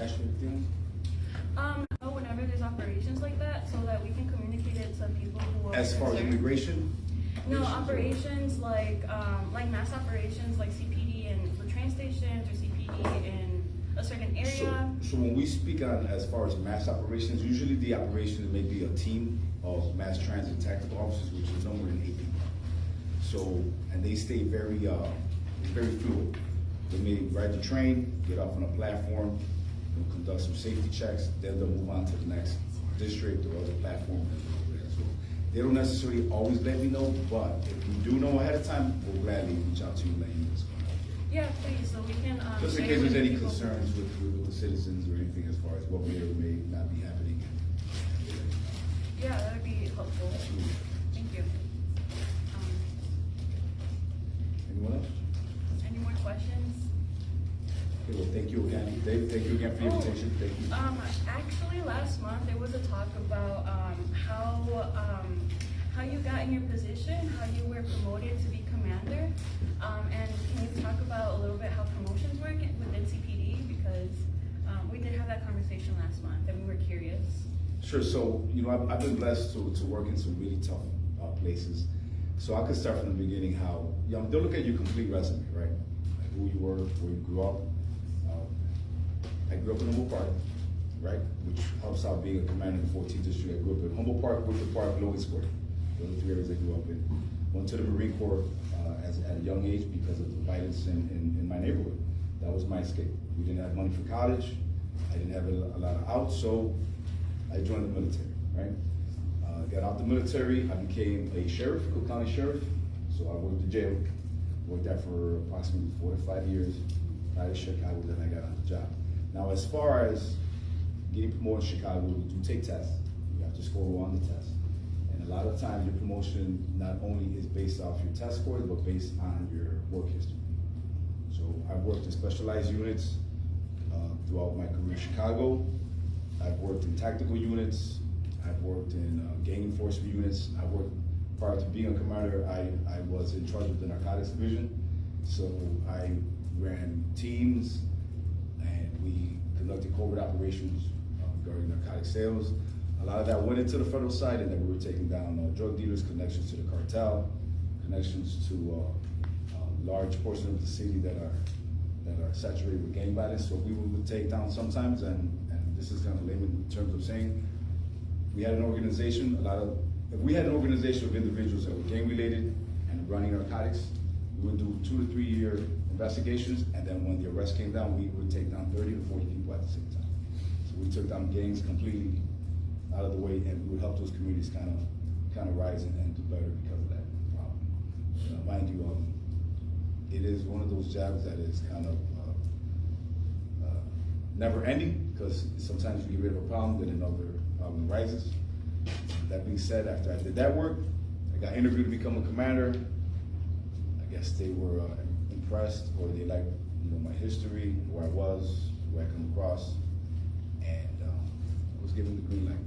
ask you anything? Whenever there's operations like that, so that we can communicate it to people who are As far as concerned. immigration? No, operations like mass operations like CPD and the train stations or CPD in a certain area. So when we speak on as far as mass operations, usually the operations may be a team of mass transit tactical officers, which is numbered in 8 people. So, and they stay very fluid. They may ride the train, get off on a platform, they'll conduct some safety checks, then they'll move on to the next district or other platform. So they don't necessarily always let me know, but if you do know ahead of time, we'll gladly reach out to you and let you know what's going on. Yeah, please, so we can. Just in share case there's with any people. concerns with the citizens or anything as far as what may or may not be happening. Yeah, that would be helpful. Absolutely. Thank you. Anyone else? Any more questions? Okay, well, thank you again. Dave, thank you again for your invitation. Thank you. Actually, last month there was a talk about how you got in your position, how you were promoted to be commander, and can you talk about a little bit how promotions work within CPD, because we did have that conversation last month and we were curious. Sure. So, I've been blessed to work in some really tough places. So I could start from the beginning how, they'll look at your complete resume, right? Like who you were, where you grew up. I grew up in Humboldt Park, right? Which helps out being a commander in the 14th District. I grew up in Humboldt Park, Wicker Park, Lloyd Square. Those are the 3 areas I grew up in. Went to the Marine Corps at a young age because of the violence in my neighborhood. That was my escape. We didn't have money for college. I didn't have a lot of outs, so I joined the military, right? Got out the military, I became a sheriff, Cook County Sheriff. So I worked the jail, worked there for approximately 4 to 5 years. Prior to Chicago, then I got on the job. Now, as far as getting promoted in Chicago, we do take tests. You have to score well on the test. And a lot of times your promotion not only is based off your test scores, but based on your work history. So I've worked in specialized units throughout my career in Chicago. I've worked in tactical units. I've worked in gang enforcement units. I worked, prior to being a commander, I was in charge of the narcotics division. So I ran teams and we conducted covert operations regarding narcotic sales. A lot of that went into the federal side, and then we were taking down drug dealers, connections to the cartel, connections to large portions of the city that are saturated with gang violence. So we would take down sometimes, and this is kind of layman in terms of saying, we had an organization, if we had an organization of individuals that were gang related and running narcotics, we would do 2 to 3 year investigations, and then when the arrest came down, we would take down 30 to 40 people at the same time. So we took down gangs completely out of the way, and we would help those communities kind of rise and do better because of that problem. Mind you, it is one of those jobs that is kind of never ending, because sometimes you get rid of a problem, then another problem arises. That being said, after I did that work, I got interviewed to become a commander. I guess they were impressed, or they liked my history, where I was, where I come across, and I was given the green light.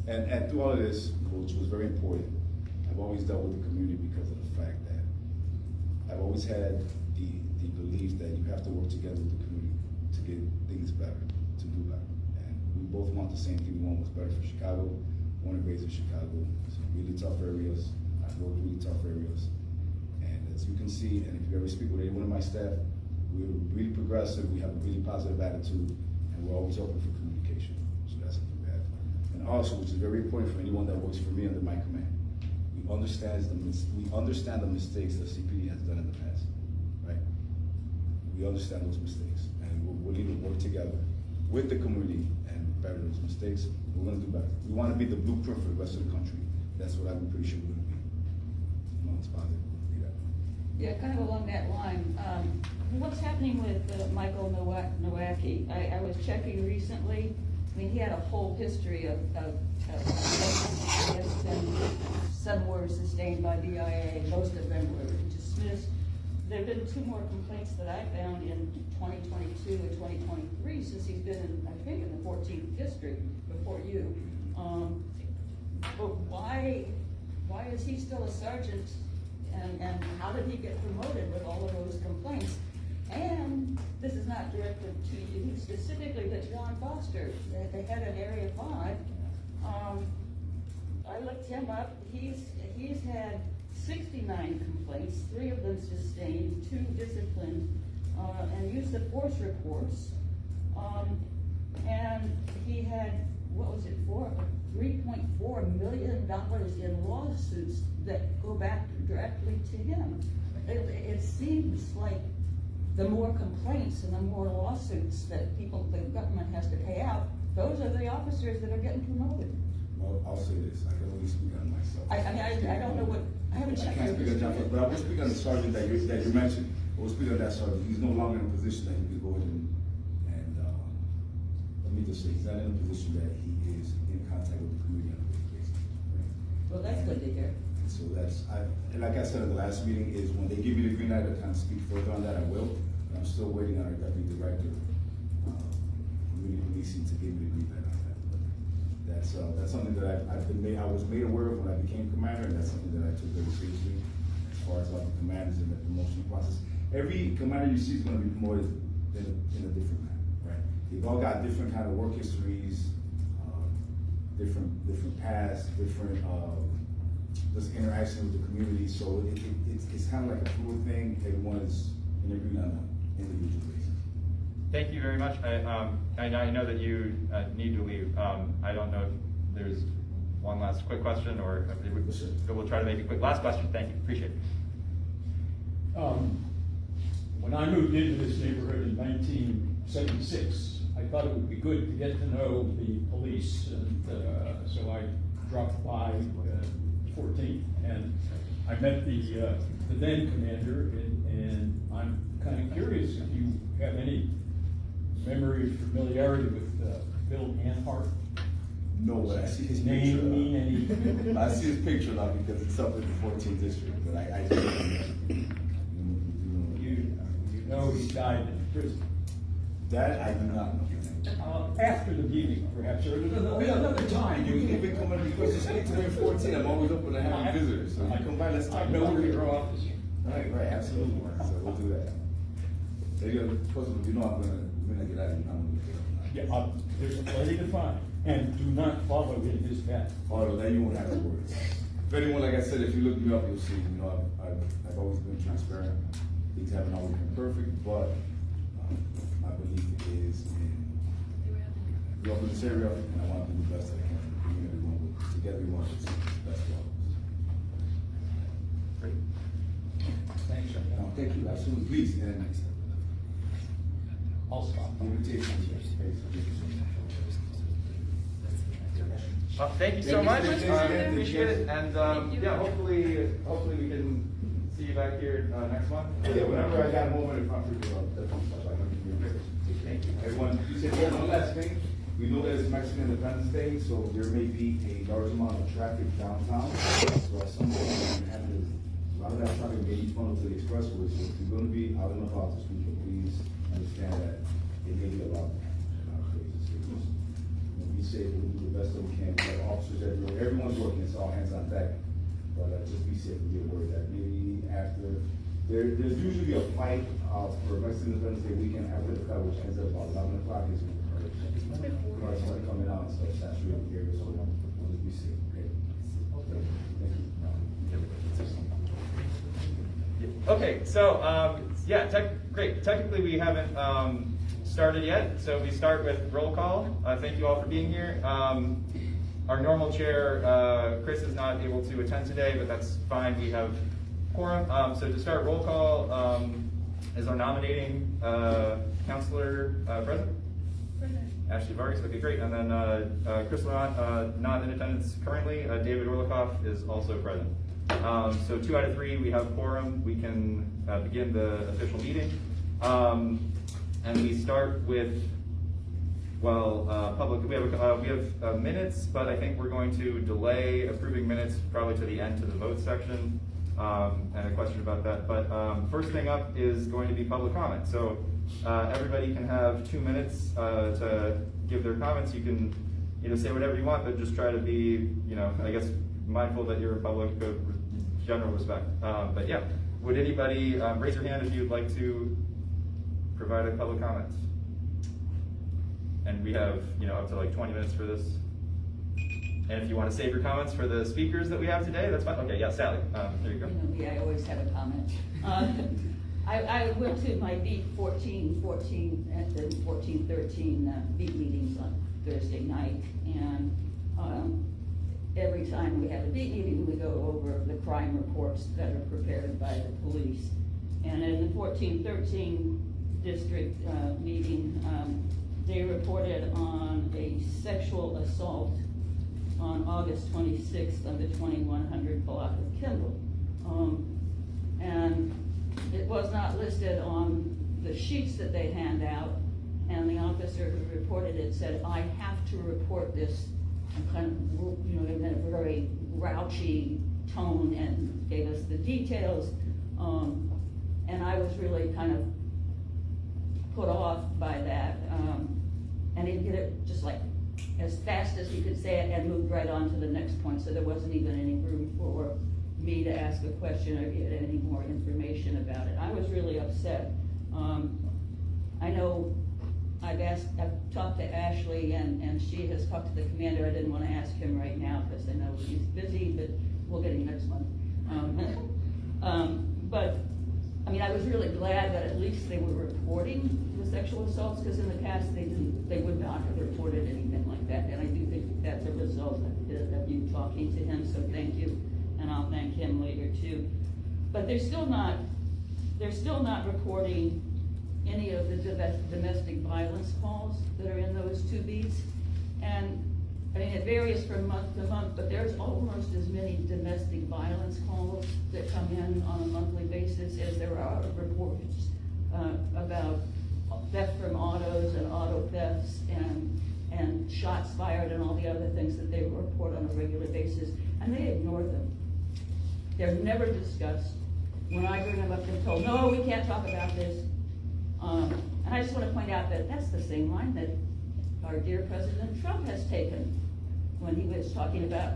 And through all of this, which was very important, I've always dealt with the community because of the fact that I've always had the belief that you have to work together with the community to get things better, to do better. And we both want the same thing. We want what's better for Chicago. Born and raised in Chicago. Some really tough areas. I've worked really tough areas. And as you can see, and if you ever speak with anyone of my staff, we're really progressive, we have a really positive attitude, and we're always open for communication. So that's something we have. And also, which is very important for anyone that works for me under my command, we understand the mistakes that CPD has done in the past, right? We understand those mistakes, and we're willing to work together with the community and better those mistakes. We're gonna do better. We wanna be the blueprint for the rest of the country. That's what I'm pretty sure we're gonna be. It's positive. Yeah, kind of along that line, what's happening with Michael Nowacki? I was checking recently. I mean, he had a whole history of some were sustained by DIA, most of them were dismissed. There have been 2 more complaints that I found in 2022 and 2023 since he's been in, I think, in the 14th district before you. But why is he still a sergeant? And how did he get promoted with all of those complaints? And this is not directed to you specifically, but John Foster, the head of Area 5. I looked him up. He's had 69 complaints, 3 of them sustained, 2 disciplined, and use of force reports. And he had, what was it for? $3.4 million in lawsuits that go back directly to him. It seems like the more complaints and the more lawsuits that the government has to pay out, those are the officers that are getting promoted. Well, I'll say this, I can only speak on myself. I don't know what, I haven't I checked. can't speak on John, but I will speak on the sergeant that you mentioned. I will speak on that sergeant. He's no longer in a position that he could go ahead and let me just say, he's not in a position that he is in contact with the community on a daily basis. Right? Well, that's good to hear. And so and like I said at the last meeting, is when they give me the green light to kind of speak further on that, I will. But I'm still waiting on our deputy director, community policing, to give me the green light on that. But that's something that I was made aware of when I became commander, and that's something that I took very seriously as far as like the commanders in the promotion process. Every commander you see is going to be promoted in a different manner, right? They've all got different kind of work histories, different paths, different just interaction with the community. So it's kind of like a fluid thing. Everyone is interviewed on an individual basis. Thank you very much. I know that you need to leave. I don't know if there's one last quick question, or if we'll try to make a quick last question. Thank you, appreciate it. When I moved into this neighborhood in 1976, I thought it would be good to get to know the police, and so I dropped by 14th, and I met the then commander, and I'm kind of curious if you have any memory or familiarity with Bill Anhart. No, but I see his His picture. name mean any? I see his picture now because it's up in the 14th district, but I do. You know he died in prison. That I do not know. After the meeting, perhaps, or another time. You can even come in because you speak to me at 14. I'm always open to having visitors. So you come by, let's talk. I know where your office is. Right, absolutely. So we'll do that. So you know I'm gonna get out of here. Yeah, there's plenty to find, and do not follow in his path. Although then you won't have to worry. If anyone, like I said, if you look me up, you'll see. You know, I've always been transparent. Things haven't always been perfect, but my belief is in grew up in this area, and I want to do the best that I can for the community. Together, we want to do the best for all of us. Great. Thanks, sir. No, thank you, absolutely, please, and I'll stop. the invitation is here. Thank you so much. Thank you. Appreciate it, and Thank you. yeah, hopefully we can see you back here next month. Yeah, whenever I got a moment, if I'm free, that's like, Thank you. everyone, you said, one last thing, we know that it's Mexican Independence Day, so there may be a large amount of traffic downtown. So at some point, we're gonna have a lot of that traffic may be funneled to the expressway, so if you're gonna be out and about this weekend, please understand that it may be a lot crazy. So just, be safe, we'll do the best that we can, we have officers everywhere, everyone's working, it's all hands on deck. But just be safe and be aware that maybe after, there's usually a fight for Mexican Independence Day weekend after the fight, which ends at about 11 o'clock is when cars start coming out and stuff, saturated the area, so we'll just be safe, okay? Thank you. Okay, so yeah, great. Technically, we haven't started yet, so we start with roll call. Thank you all for being here. Our normal chair, Chris, is not able to attend today, but that's fine. We have quorum. So to start roll call, is our nominating counselor present? Ashley Vargas. Okay, great. And then Chris Lamont, not in attendance currently. David Orlikoff is also present. So 2 out of 3, we have quorum. We can begin the official meeting. And we start with, public. We have minutes, but I think we're going to delay approving minutes probably to the end, to the vote section, and a question about that. But first thing up is going to be public comment. So everybody can have 2 minutes to give their comments. You can say whatever you want, but just try to be I guess mindful that you're in public, general respect. But yeah, would anybody raise your hand if you'd like to provided public comments. And we have, up to like 20 minutes for this. And if you want to save your comments for the speakers that we have today, that's fine. Okay, yeah, Sally, there you go. You know me, I always have a comment. I went to my beat 14 and then 14-13 beat meetings on Thursday night, and every time we have a beat meeting, we go over the crime reports that are prepared by the police. And in the 14-13 district meeting, they reported on a sexual assault on August 26th on the 2100 block of Kimball. And it was not listed on the sheets that they hand out, and the officer who reported it said, I have to report this, and kind of, in a very grouchy tone, and gave us the details. And I was really kind of put off by that. And he did it just like as fast as he could say it and moved right on to the next point, so there wasn't even any room for me to ask a question or get any more information about it. I was really upset. I know I've talked to Ashley, and she has talked to the commander. I didn't want to ask him right now because I know he's busy, but we'll get him next month. But I mean, I was really glad that at least they were reporting the sexual assaults, because in the past they would not have reported anything like that. And I do think that's a result of you talking to him, so thank you. And I'll thank him later too. But they're still not reporting any of the domestic violence calls that are in those two beats. And I mean, it varies from month to month, but there's almost as many domestic violence calls that come in on a monthly basis as there are reports about theft from autos and auto thefts and shots fired and all the other things that they report on a regular basis, and they ignore them. They're never discussed. When I bring them up, they're told, no, we can't talk about this. And I just want to point out that that's the same line that our dear President Trump has taken when he was talking about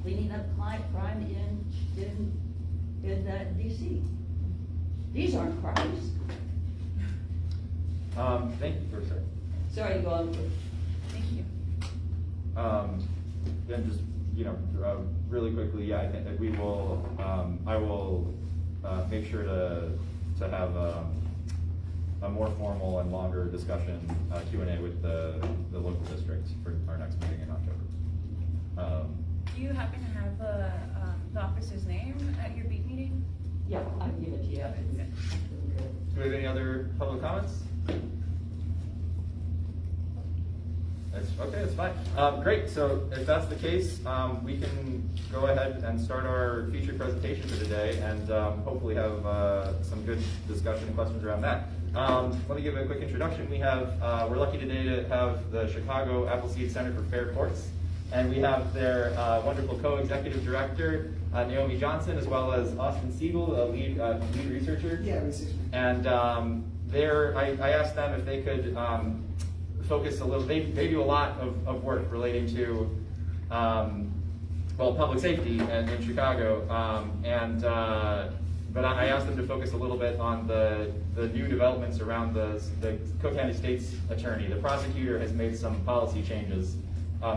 cleaning up crime in DC. These aren't crimes. Thank you, sir. Sorry to go on. Thank you. Then just, really quickly, yeah, I think that we will, I will make sure to have a more formal and longer discussion, Q&A with the local district for our next meeting in October. Do you happen to have the officer's name at your beat meeting? Yeah, I'll give it to you. Do we have any other public comments? That's fine. Great, so if that's the case, we can go ahead and start our featured presentation for today, and hopefully have some good discussion and questions around that. Let me give a quick introduction. We're lucky today to have the Chicago Appleseed Center for Fair Courts, and we have their wonderful co-executive director, Naomi Johnson, as well as Austin Siegel, a lead researcher. Yeah, researcher. And I asked them if they could focus a little. They do a lot of work relating to public safety in Chicago, but I asked them to focus a little bit on the new developments around the Cook County State's attorney. The prosecutor has made some policy changes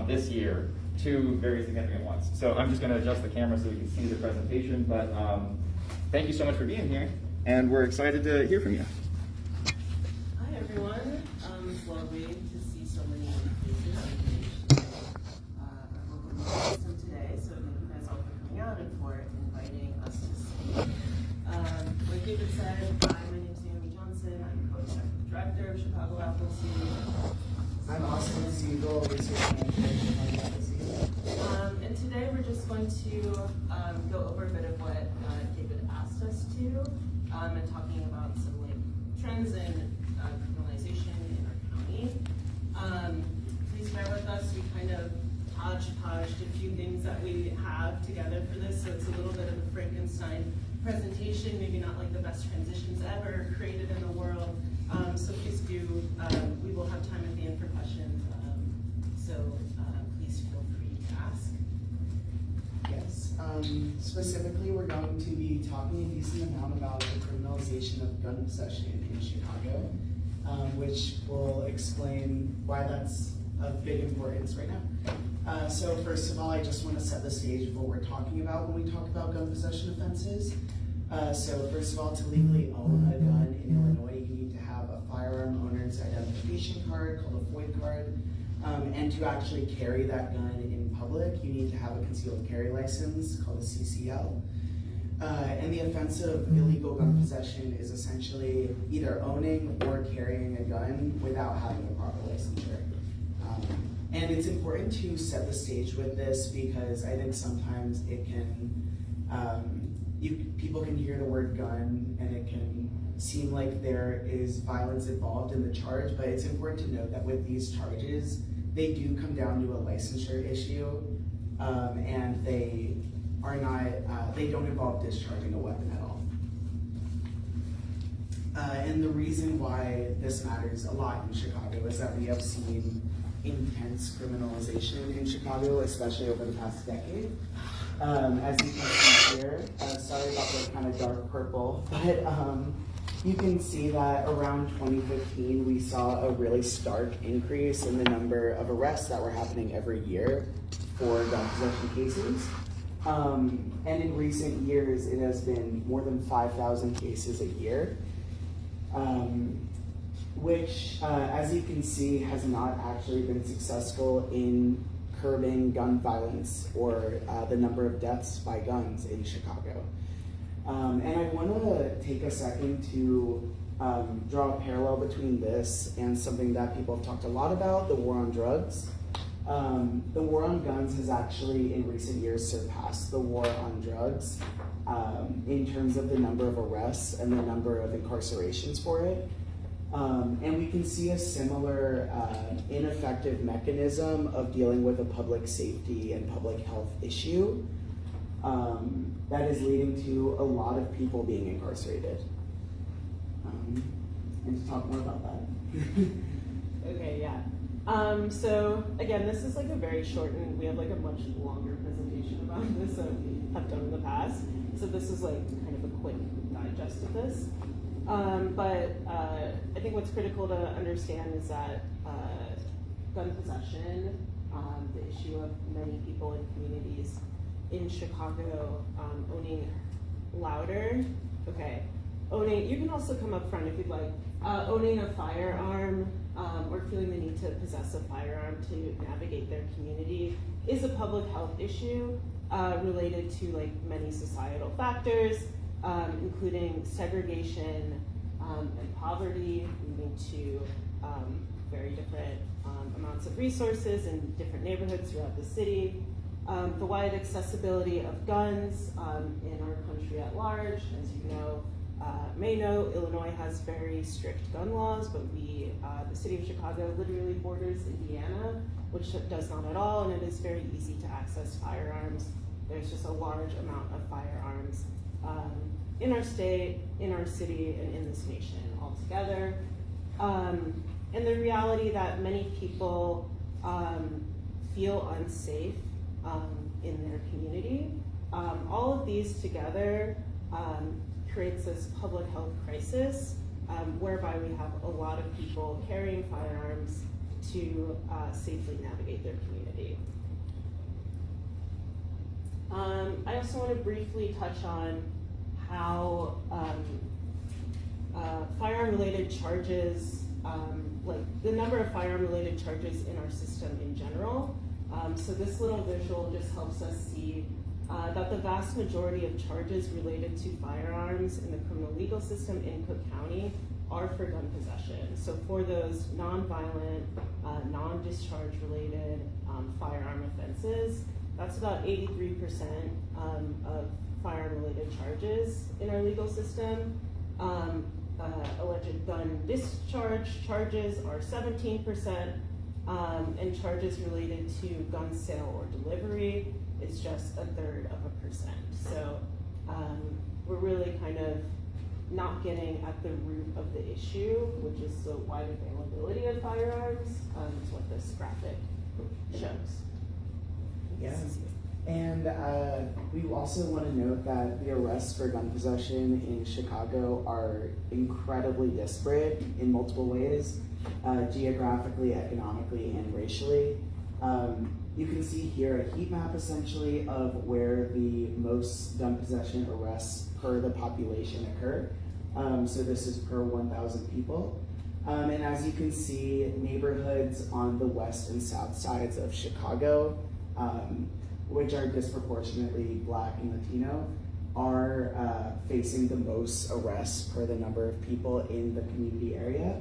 this year, two very significant ones. So I'm just going to adjust the camera so we can see the presentation, but thank you so much for being here, and we're excited to hear from you. Hi everyone. It's lovely to see so many faces our local system today. So thank you guys all for coming out and for inviting us to speak. Like David said, my name is Naomi Johnson. I'm co-executive director of Chicago Appleseed. I'm Austin Siegel, research manager at Chicago Appleseed. And today we're just going to go over a bit of what David asked us to, and talking about some trends in criminalization in our county. Please bear with us. We kind of hodgepodged a few things that we have together for this, so it's a little bit of a Frankenstein presentation, maybe not like the best transitions ever created in the world. So please do, we will have time at the end for questions, so please feel free to ask. Yes. Specifically, we're going to be talking a decent amount about the criminalization of of gun possession in Chicago, which will explain why that's of big importance right now. So first of all, I just want to set the stage of what we're talking about when we talk about gun possession offenses. So first of all, to legally own a gun in Illinois, you need to have a firearm owner's identification card called a FOID card. And to actually carry that gun in public, you need to have a concealed carry license called a CCL. And the offense of illegal gun possession is essentially either owning or carrying a gun without having a proper licensure. And it's important to set the stage with this because I think sometimes it can, people can hear the word gun and it can seem like there is violence involved in the charge, but it's important to note that with these charges, they do come down to a licensure issue, and they are not, they don't involve discharging a weapon at all. And the reason why this matters a lot in Chicago is that we have seen intense criminalization in Chicago, especially over the past decade. As you can see here, sorry about the kind of dark purple, but you can see that around 2015, we saw a really stark increase in the number of arrests that were happening every year for gun possession cases. And in recent years, it has been more than 5,000 cases a year, which, as you can see, has not actually been successful in curbing gun violence or the number of deaths by guns in Chicago. And I want to take a second to draw a parallel between this and something that people have talked a lot about, the war on drugs. The war on guns has actually in recent years surpassed the war on drugs in terms of the number of arrests and the number of incarcerations for it. And we can see a similar ineffective mechanism of dealing with a public safety and public health issue that is leading to a lot of people being incarcerated. And to talk more about that. Okay, yeah. So again, this is like a very shortened, we have like a much longer presentation about this than we have done in the past. So this is like kind of a quick digest of this. But I think what's critical to understand is that gun possession, the issue of many people in communities in Chicago owning louder, okay, owning, you can also come up front if you'd like, owning a firearm or feeling the need to possess a firearm to navigate their community is a public health issue related to like many societal factors, including segregation and poverty, leading to very different amounts of resources in different neighborhoods throughout the city. The wide accessibility of guns in our country at large, as you know, may know, Illinois has very strict gun laws, but we, the city of Chicago literally borders Indiana, which does not at all, and it is very easy to access firearms. There's just a large amount of firearms in our state, in our city, and in this nation altogether. And the reality that many people feel unsafe in their community. All of these together creates this public health crisis whereby we have a lot of people carrying firearms to safely navigate their community. I also want to briefly touch on how firearm-related charges, like the number of firearm-related charges in our system in general. So this little visual just helps us see that the vast majority of charges related to firearms in the criminal legal system in Cook County are for gun possession. So for those non-violent, non-discharge related firearm offenses, that's about 83% of firearm-related charges in our legal system. Alleged gun discharge charges are 17%, and charges related to gun sale or delivery is just 1/3%. So we're really kind of not getting at the root of the issue, which is the wide availability of firearms. Is what this graphic shows. Yeah. And we also want to note that the arrests for gun possession in Chicago are incredibly disparate in multiple ways, geographically, economically, and racially. You can see here a heat map essentially of where the most gun possession arrests per the population occur. So this is per 1,000 people. And as you can see, neighborhoods on the west and south sides of Chicago, which are disproportionately Black and Latino, are facing the most arrests per the number of people in the community area.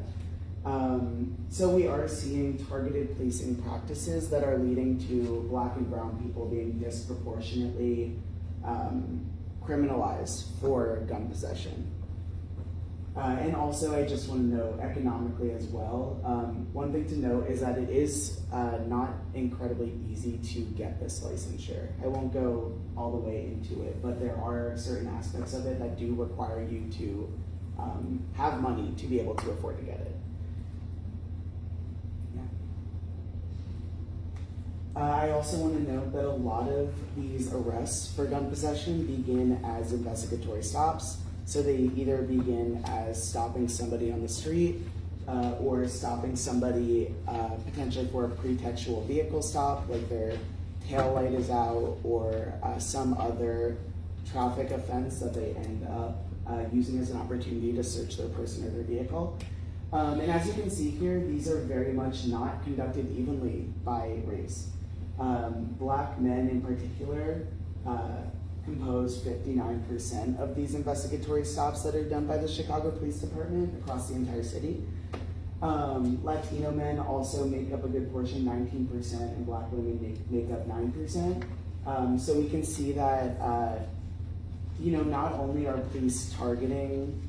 So we are seeing targeted policing practices that are leading to Black and brown people being disproportionately criminalized for gun possession. And also, I just want to note economically as well. One thing to note is that it is not incredibly easy to get this licensure. I won't go all the way into it, but there are certain aspects of it that do require you to have money to be able to afford to get it. I also want to note that a lot of these arrests for gun possession begin as investigatory stops. So they either begin as stopping somebody on the street or stopping somebody potentially for a pretextual vehicle stop, like their tail light is out, or some other traffic offense that they end up using as an opportunity to search their person or their vehicle. And as you can see here, these are very much not conducted evenly by race. Black men in particular compose 59% of these investigatory stops that are done by the Chicago Police Department across the entire city. Latino men also make up a good portion, 19%, and Black women make up 9%. So we can see that, not only are police targeting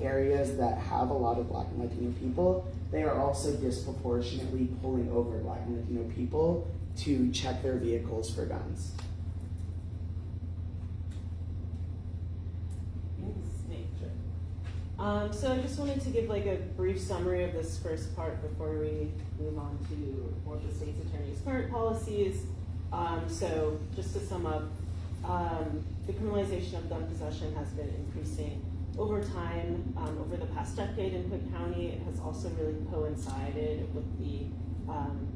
areas that have a lot of Black and Latino people, they are also disproportionately pulling over Black and Latino people to check their vehicles for guns. So I just wanted to give like a brief summary of this first part before we move on to more of the state's attorney's current policies. So just to sum up, the criminalization of gun possession has been increasing over time. Over the past decade in Cook County, it has also really coincided with the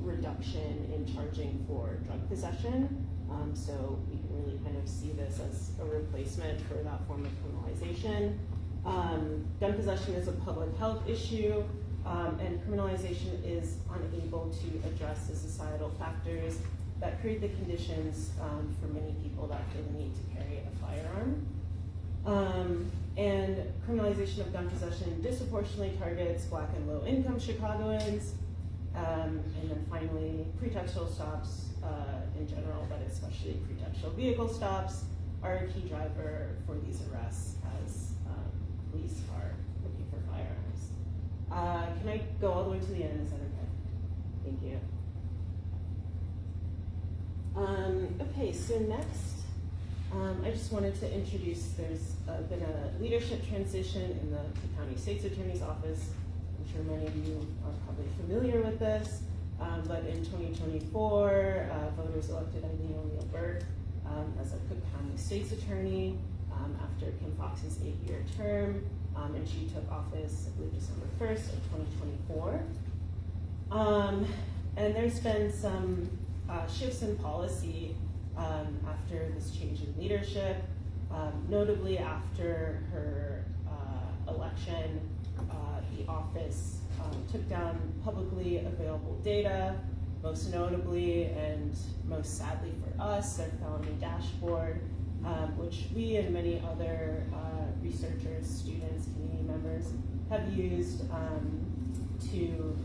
reduction in charging for drug possession. So we can really kind of see this as a replacement for that form of criminalization. Gun possession is a public health issue, and criminalization is unable to address the societal factors that create the conditions for many people that feel the need to carry a firearm. And criminalization of gun possession disproportionately targets Black and low-income Chicagoans. And then finally, pretextual stops in general, but especially pretextual vehicle stops, are a key driver for these arrests as police are looking for firearms. Can I go all the way to the end? Is that okay? Thank you. Okay, so next, I just wanted to introduce, there's been a leadership transition in the County State's Attorney's Office. I'm sure many of you are probably familiar with this, but in 2024, voters elected Eileen O'Neill Burke as a Cook County State's Attorney after Kim Fox's 8-year term, and she took office, I believe, December 1st of 2024. And there's been some shifts in policy after this change in leadership, notably after her election. The office took down publicly available data, most notably and most sadly for us, their felony dashboard, which we and many other researchers, students, community members have used to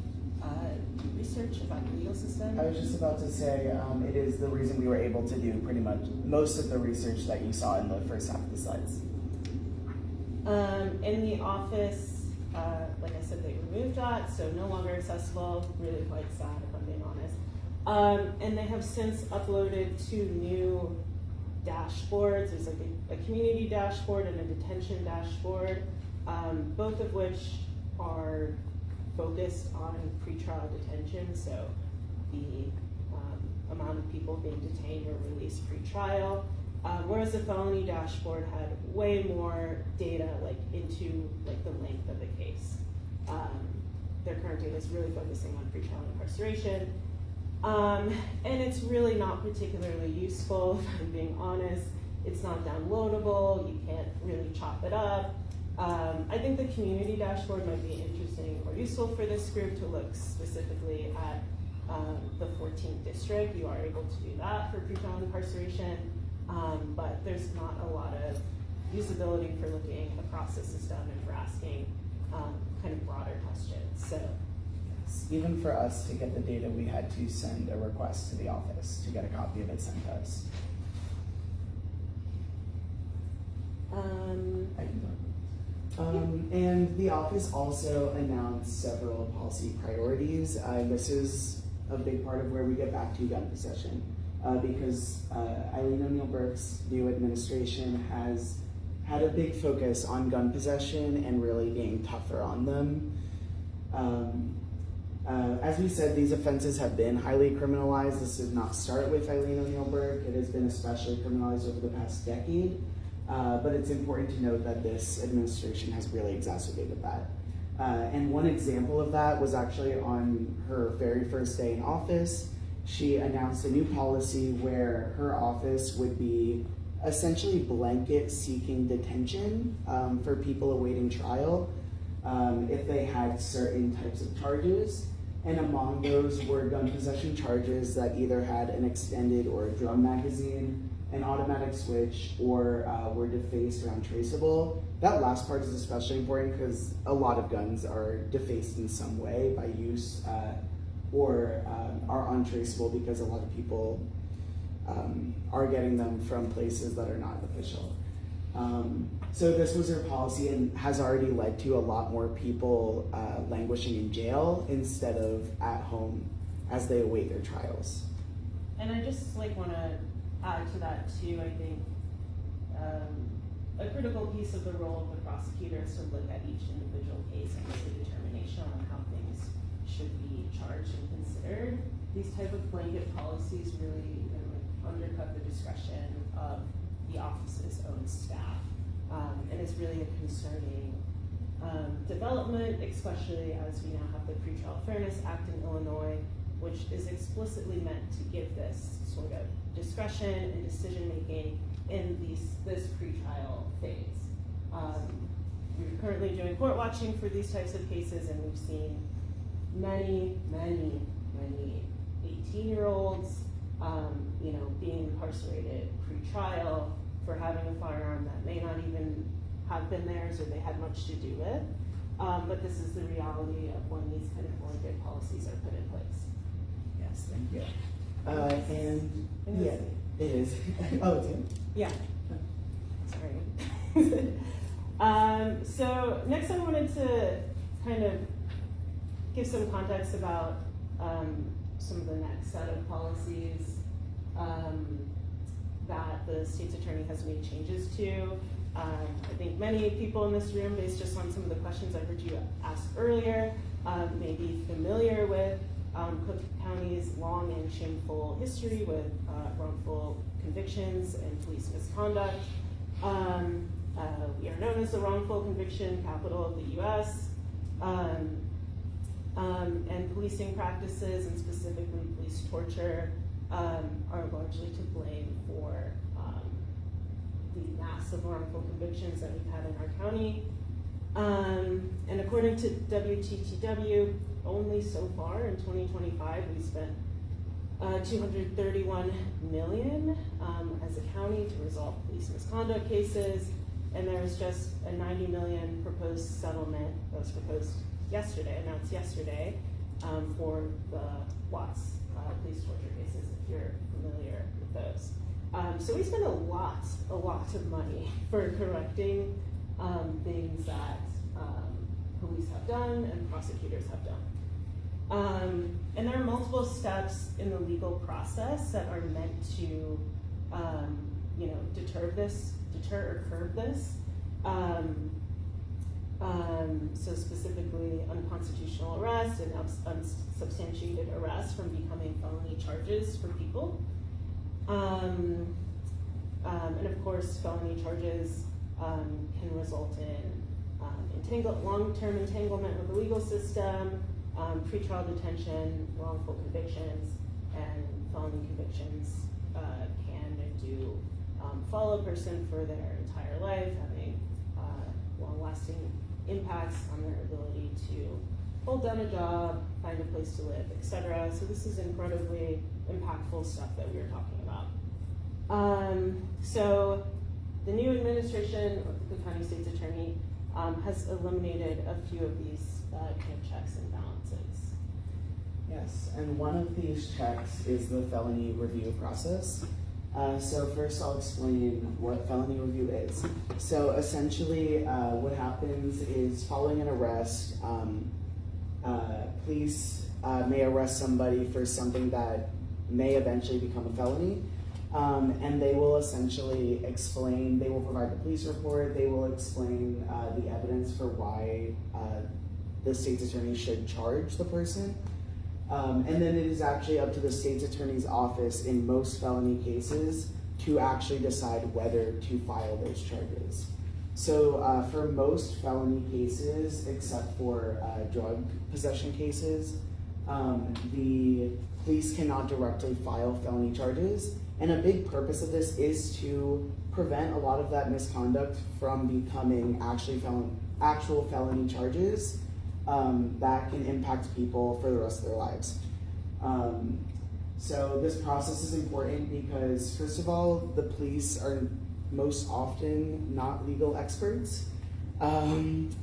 research about the legal system. I was just about to say, it is the reason we were able to do pretty much most of the research that you saw in the first half of the slides. In the office, like I said, they removed that, so no longer accessible, really quite sad if I'm being honest. And they have since uploaded 2 new dashboards. There's like a community dashboard and a detention dashboard, both of which are focused on pretrial detention, so the amount of people being detained or released pre-trial. Whereas the felony dashboard had way more data into the length of the case. Their current data is really focusing on pretrial incarceration. And it's really not particularly useful, if I'm being honest. It's not downloadable, you can't really chop it up. I think the community dashboard might be interesting or useful for this group to look specifically at the 14th district. You are able to do that for pretrial incarceration, but there's not a lot of usability for looking across the system and for asking kind of broader questions. So, Even for us to get the data, we had to send a request to the office to get a copy of it sent to us. I can talk. And the office also announced several policy priorities. This is a big part of where we get back to gun possession, because Eileen O'Neill Burke's new administration has had a big focus on gun possession and really being tougher on them. As we said, these offenses have been highly criminalized. This did not start with Eileen O'Neill Burke. It has been especially criminalized over the past decade. But it's important to note that this administration has really exacerbated that. And one example of that was actually on her very first day in office. She announced a new policy where her office would be essentially blanket seeking detention for people awaiting trial if they had certain types of charges. And among those were gun possession charges that either had an extended or a drum magazine, an automatic switch, or were defaced or untraceable. That last part is especially important because a lot of guns are defaced in some way by use or are untraceable because a lot of people are getting them from places that are not official. So this was her policy and has already led to a lot more people languishing in jail instead of at home as they await their trials. and I just want to add to that too. I think a critical piece of the role of the prosecutor is to look at each individual case and make a determination on how things should be charged and considered. These type of blanket policies really undercut the discretion of the office's own staff, and it's really a concerning development, especially as we now have the Pretrial Fairness Act in Illinois, which is explicitly meant to give this sort of discretion and decision-making in this pretrial phase. We're currently doing court watching for these types of cases, and we've seen many 18-year-olds being incarcerated pre-trial for having a firearm that may not even have been theirs or they had much to do with. But this is the reality of when these kind of blanket policies are put in place. Yes, thank you. And yeah, it is. Oh, it's him? Yeah. Sorry. So next I wanted to kind of give some context about some of the next set of policies that the state's attorney has made changes to. I think many people in this room, based just on some of the questions I heard you ask earlier, may be familiar with Cook County's long and shameful history with wrongful convictions and police misconduct. We are known as the wrongful conviction capital of the U.S. And policing practices, and specifically police torture, are largely to blame for the massive wrongful convictions that we've had in our county. And according to WTTW, only so far in 2025, we spent $231 million as a county to resolve police misconduct cases, and there's just a $90 million proposed settlement that was proposed yesterday, announced yesterday, for the Watts police torture cases, if you're familiar with those. So we spend a lot of money for correcting things that police have done and prosecutors have done. And there are multiple steps in the legal process that are meant to, deter or curb this. So specifically unconstitutional arrest and unsubstantiated arrest from becoming felony charges for people. And of course, felony charges can result in long-term entanglement with the legal system, pretrial detention, wrongful convictions, and felony convictions can and do follow a person for their entire life, having long-lasting impacts on their ability to hold down a job, find a place to live, etc. So this is incredibly impactful stuff that we are talking about. So the new administration, the county state's attorney, has eliminated a few of these kind of checks and balances. Yes, and one of these checks is the felony review process. So first I'll explain what felony review is. So essentially what happens is following an arrest, police may arrest somebody for something that may eventually become a felony. And they will essentially explain, they will provide the police report, they will explain the evidence for why the state's attorney should charge the person. And then it is actually up to the state's attorney's office in most felony cases to actually decide whether to file those charges. So for most felony cases, except for drug possession cases, the police cannot directly file felony charges. And a big purpose of this is to prevent a lot of that misconduct from becoming actual felony charges that can impact people for the rest of their lives. So this process is important because, first of all, the police are most often not legal experts. And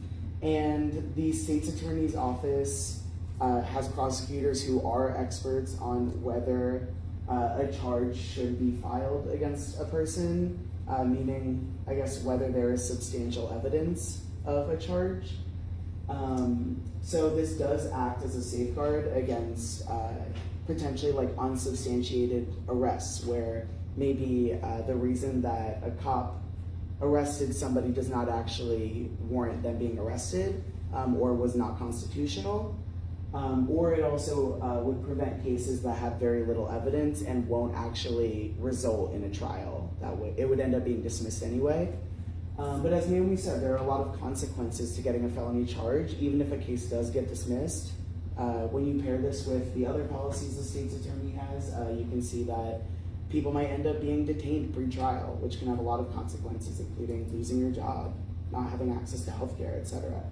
the state's attorney's office has prosecutors who are experts on whether a charge should be filed against a person, meaning, I guess, whether there is substantial evidence of a charge. So this does act as a safeguard against potentially like unsubstantiated arrests, where maybe the reason that a cop arrested somebody does not actually warrant them being arrested, or was not constitutional. Or it also would prevent cases that have very little evidence and won't actually result in a trial. It would end up being dismissed anyway. But as Naomi said, there are a lot of consequences to getting a felony charge, even if a case does get dismissed. When you pair this with the other policies the state's attorney has, you can see that people might end up being detained pre-trial, which can have a lot of consequences, including losing your job, not having access to healthcare, etc.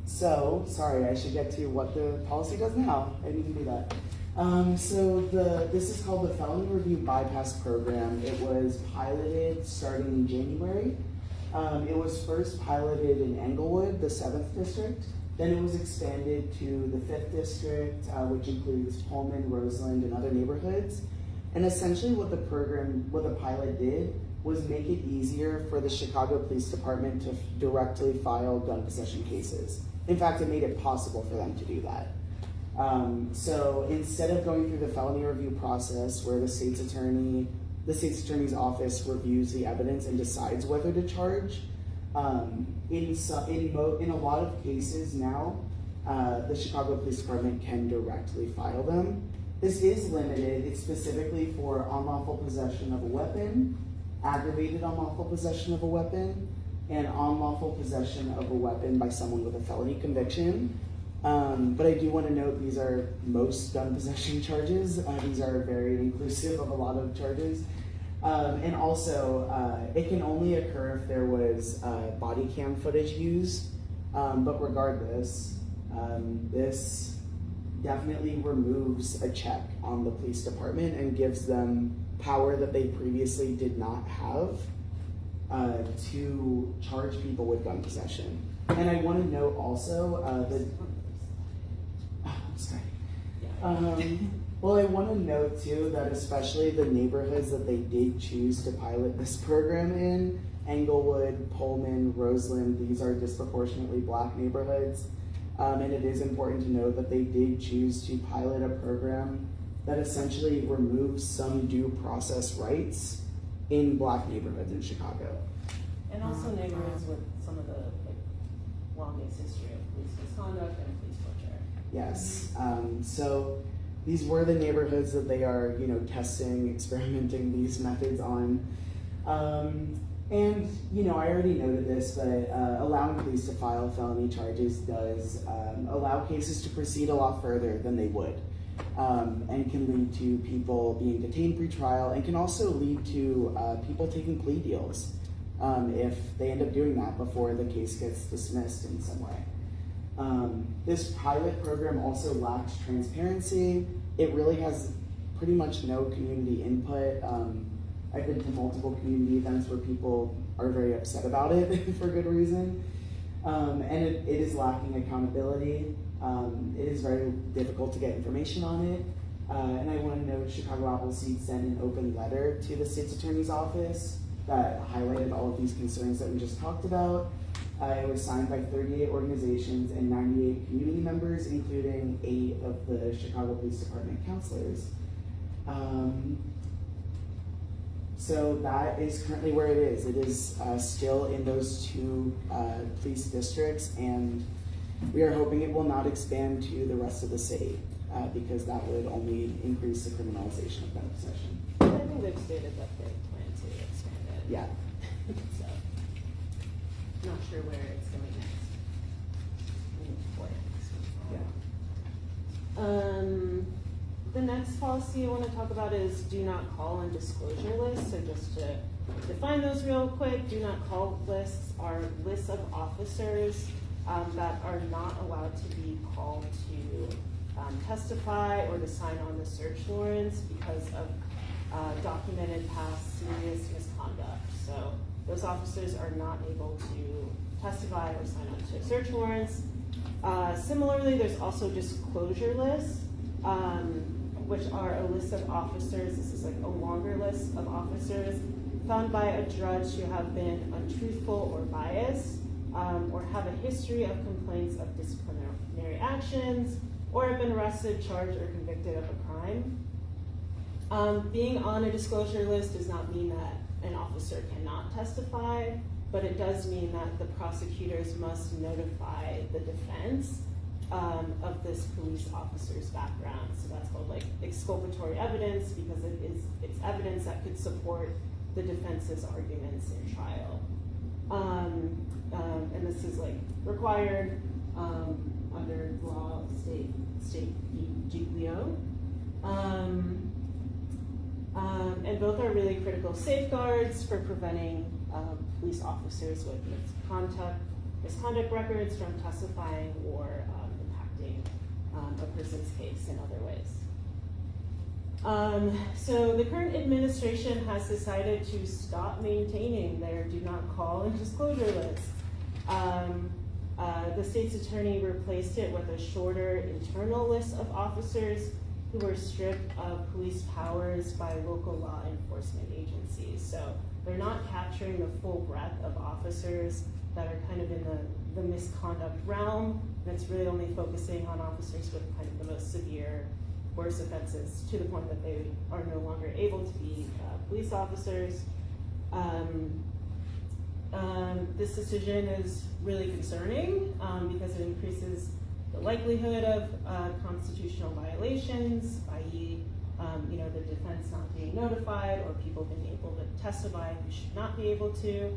So, sorry, I should get to what the policy does now. I need to do that. This is called the Felony Review Bypass Program. It was piloted starting in January. It was first piloted in Englewood, the 7th district. Then it was expanded to the 5th district, which includes Pullman, Roseland, and other neighborhoods. And essentially what the pilot did was make it easier for the Chicago Police Department to directly file gun possession cases. In fact, it made it possible for them to do that. So instead of going through the felony review process where the state's attorney's office reviews the evidence and decides whether to charge, in a lot of cases now, the Chicago Police Department can directly file them. This is limited. It's specifically for unlawful possession of a weapon, aggravated unlawful possession of a weapon, and unlawful possession of a weapon by someone with a felony conviction. But I do want to note these are most gun possession charges. These are very inclusive of a lot of charges. And also, it can only occur if there was body cam footage used. But regardless, this definitely removes a check on the police department and gives them power that they previously did not have to charge people with gun possession. And I want to note also well, I want to note too that especially the neighborhoods that they did choose to pilot this program in, Englewood, Pullman, Roseland, these are disproportionately Black neighborhoods. And it is important to note that they did choose to pilot a program that essentially removes some due process rights in Black neighborhoods in Chicago. And also neighborhoods with some of the like longest history of police misconduct and police torture. Yes, so these were the neighborhoods that they are, testing, experimenting these methods on. And, I already noted this, but allowing police to file felony charges does allow cases to proceed a lot further than they would, and can lead to people being detained pre-trial, and can also lead to people taking plea deals if they end up doing that before the case gets dismissed in some way. This pilot program also lacks transparency. It really has pretty much no community input. I've been to multiple community events where people are very upset about it for good reason. And it is lacking accountability. It is very difficult to get information on it. And I want to note Chicago Appleseed sent an open letter to the state's attorney's office that highlighted all of these concerns that we just talked about. It was signed by 38 organizations and 98 community members, including 8 of the Chicago Police Department counselors. So that is currently where it is. It is still in those 2 police districts, and we are hoping it will not expand to the rest of the city because that would only increase the criminalization of gun possession. I think they've stated that they plan to expand it. Yeah. So, not sure where it's going next. Yeah. The next policy I want to talk about is do not call and disclosure lists. So just to define those real quick, do not call lists are lists of officers that are not allowed to be called to testify or to sign on the search warrants because of documented past serious misconduct. So those officers are not able to testify or sign on to search warrants. Similarly, there's also disclosure lists, which are a list of officers. This is like a longer list of officers found by a judge who have been untruthful or biased, or have a history of complaints of disciplinary actions, or have been arrested, charged, or convicted of a crime. Being on a disclosure list does not mean that an officer cannot testify, but it does mean that the prosecutors must notify the defense of this police officer's background. So that's called like exculpatory evidence because it's evidence that could support the defense's arguments in trial. And this is like required under law, state Giglio. And both are really critical safeguards for preventing police officers with misconduct records from testifying or impacting a person's case in other ways. So the current administration has decided to stop maintaining their do not call and disclosure list. The state's attorney replaced it with a shorter internal list of officers who were stripped of police powers by local law enforcement agencies. So they're not capturing the full breadth of officers that are kind of in the misconduct realm, and it's really only focusing on officers with kind of the most severe, worst offenses to the point that they are no longer able to be police officers. This decision is really concerning because it increases the likelihood of constitutional violations, i.e., the defense not being notified or people being able to testify who should not be able to,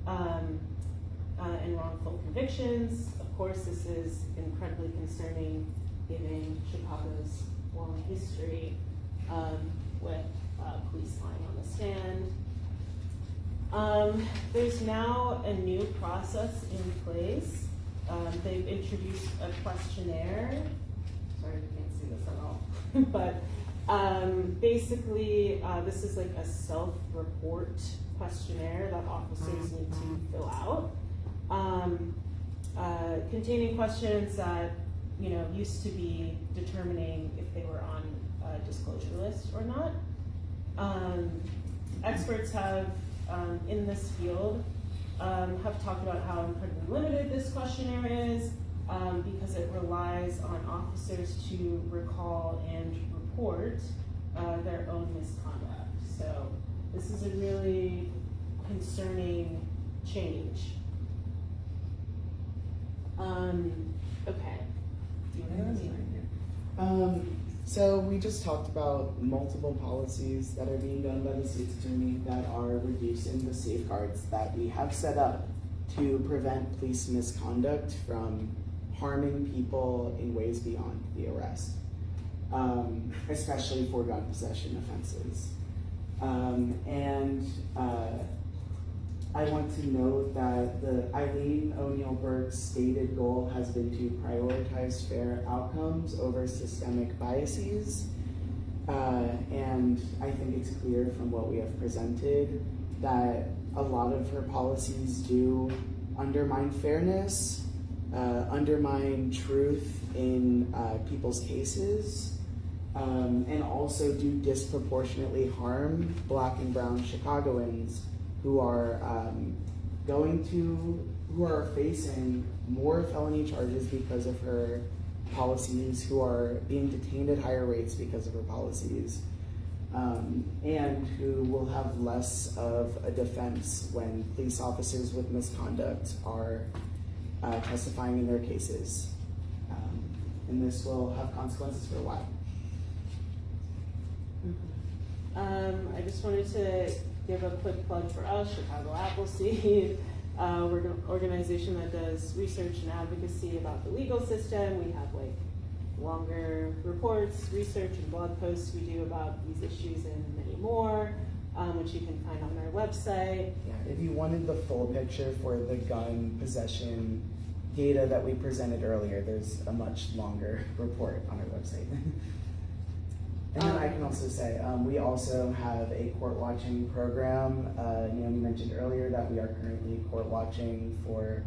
and wrongful convictions. Of course, this is incredibly concerning given Chicago's long history with police lying on the stand. There's now a new process in place. They've introduced a questionnaire. Sorry, you can't see this at all. But basically, this is like a self-report questionnaire that officers need to fill out, containing questions that used to be determining if they were on a disclosure list or not. Experts have in this field have talked about how incredibly limited this questionnaire is because it relies on officers to recall and report their own misconduct. So this is a really concerning change. Okay. Do you want to go? So we just talked about multiple policies that are being done by the state's attorney that are reducing the safeguards that we have set up to prevent police misconduct from harming people in ways beyond the arrest, especially for gun possession offenses. I want to note that the Eileen O'Neill Burke's stated goal has been to prioritize fair outcomes over systemic biases. And I think it's clear from what we have presented that a lot of her policies do undermine fairness, undermine truth in people's cases, and also do disproportionately harm Black and brown Chicagoans who are who are facing more felony charges because of her policies, who are being detained at higher rates because of her policies, and who will have less of a defense when police officers with misconduct are testifying in their cases. And this will have consequences for a while. I just wanted to give a quick plug for us, Chicago Appleseed. We're an organization that does research and advocacy about the legal system. We have like longer reports, research, and blog posts we do about these issues and many more, which you can find on our website. Yeah, if you wanted the full picture for the gun possession data that we presented earlier, there's a much longer report on our website. And then I can also say, we also have a court watching program. Naomi mentioned earlier that we are currently court watching for,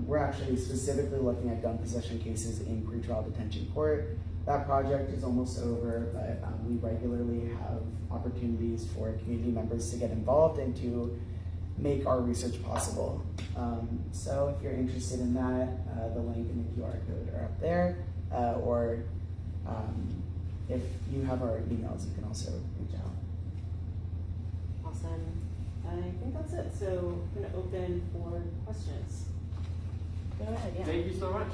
we're actually specifically looking at gun possession cases in pretrial detention court. That project is almost over, but we regularly have opportunities for community members to get involved and to make our research possible. So if you're interested in that, the link and the QR code are up there, or if you have our emails, you can also reach out. Awesome. I think that's it. So I'm going to open for questions. Go ahead, yeah. Thank you so much.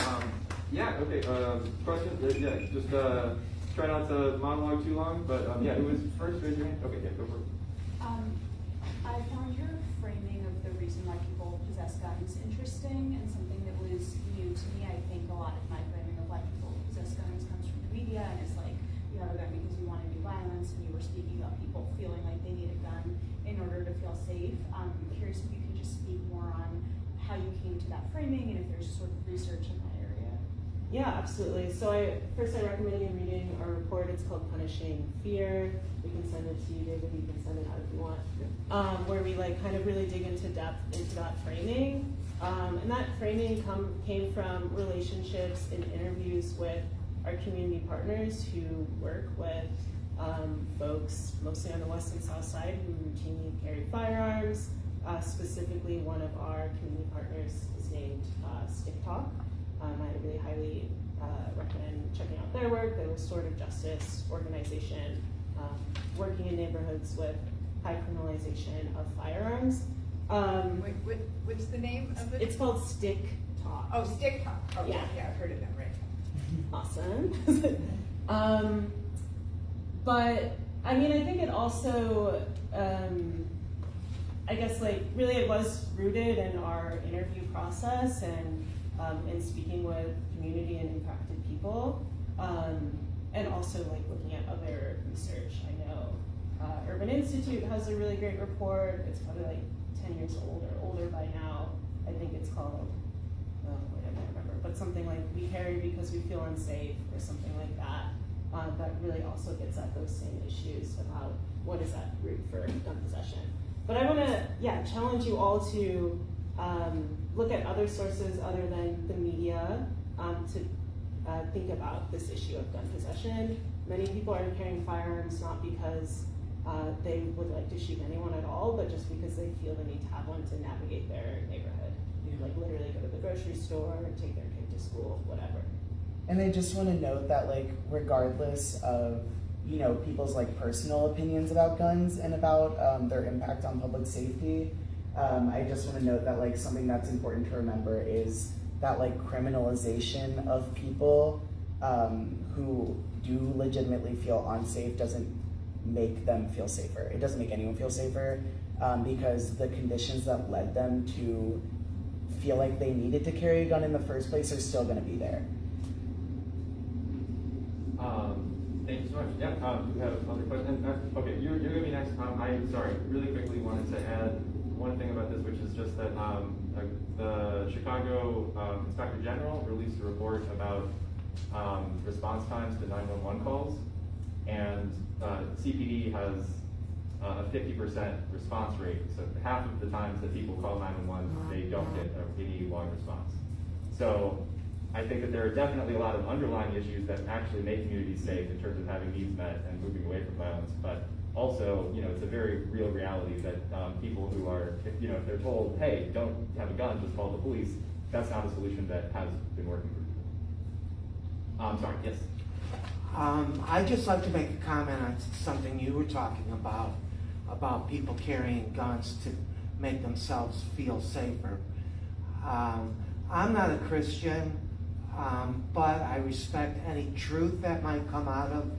Oh, yeah. Great. Okay. Questions? Yeah. Just try not to monologue too long. But yeah, who was first? Raise your hand. Okay. Yeah. Go for it. I found your framing of the reason why people possess guns interesting and something that was new to me. I think a lot of my framing of why people possess guns comes from the media, and it's like you have a gun because you want to do violence, and you were speaking about people feeling like they need a gun in order to feel safe. I'm curious if you could just speak more on how you came to that framing and if there's sort of research in that area. Yeah, absolutely. So I recommend you reading our report. It's called Punishing Fear. We can send it to you, David. You can send it out if you want. Where we like kind of really dig into depth into that framing. And that framing came from relationships and interviews with our community partners who work with folks mostly on the west and south side who routinely carry firearms. Specifically, one of our community partners is named Stick Talk. I really highly recommend checking out their work. They're a restorative justice organization working in neighborhoods with high criminalization of firearms. What's the name of it? It's called Stick Talk. Oh, Stick Talk. Oh, Yeah. Yeah, I've heard of that, right. Awesome. But I mean, I think it also, I guess like really it was rooted in our interview process and in speaking with community and impacted people, and also like looking at other research. I know Urban Institute has a really great report. It's probably like 10 years old or older by now. I think it's called, I don't remember, but something like We Carry Because We Feel Unsafe or something like that. That really also gets at those same issues about what is that root for gun possession. But I want to, challenge you all to look at other sources other than the media to think about this issue of gun possession. Many people are carrying firearms not because they would like to shoot anyone at all, but just because they feel the need to have one to navigate their neighborhood. Like literally go to the grocery store, take their kid to school, whatever. And I just want to note that, like, regardless of, you know, people's like personal opinions about guns and about their impact on public safety, I just want to note that like something that's important to remember is that like criminalization of people who do legitimately feel unsafe doesn't make them feel safer. It doesn't make anyone feel safer because the conditions that led them to feel like they needed to carry a gun in the first place are still going to be there. Thank you so much. Yeah, do we have other questions? Okay, you're going to be next. I'm sorry, really quickly wanted to add one thing about this, which is just that the Chicago Inspector General released a report about response times to 911 calls, and CPD has a 50% response rate. So half of the times that people call 911, they don't get any long response. So I think that there are definitely a lot of underlying issues that actually make communities safe in terms of having needs met and moving away from violence. But also, it's a very real reality that people who are, if they're told, hey, don't have a gun, just call the police, that's not a solution that has been working for people. I'm sorry, yes. I'd just like to make a comment on something you were talking about people carrying guns to make themselves feel safer. I'm not a Christian, but I respect any truth that might come out of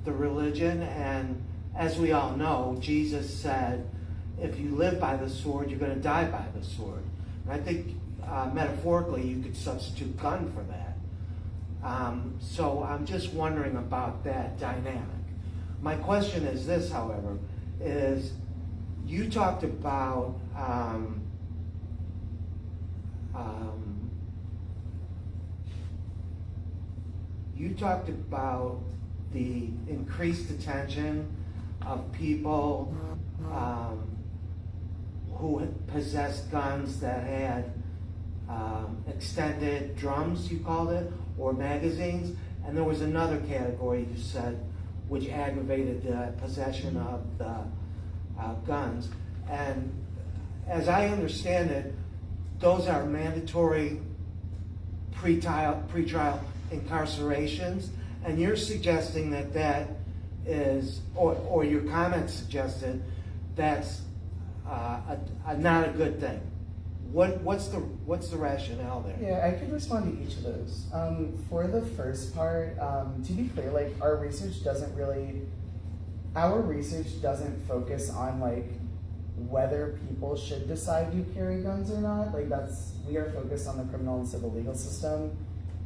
the religion. And as we all know, Jesus said, if you live by the sword, you're going to die by the sword. And I think metaphorically, you could substitute gun for that. So I'm just wondering about that dynamic. My question is this, however, is you talked about the increased attention of people who possessed guns that had extended drums, you called it, or magazines, and there was another category you said which aggravated the possession of the guns. And as I understand it, those are mandatory pretrial incarcerations, and you're suggesting that is, or your comments suggested that's not a good thing. What's the rationale there? Yeah, I could respond to each of those. For the first part, to be clear, like our research doesn't focus on like whether people should decide to carry guns or not. Like we are focused on the criminal and civil legal system,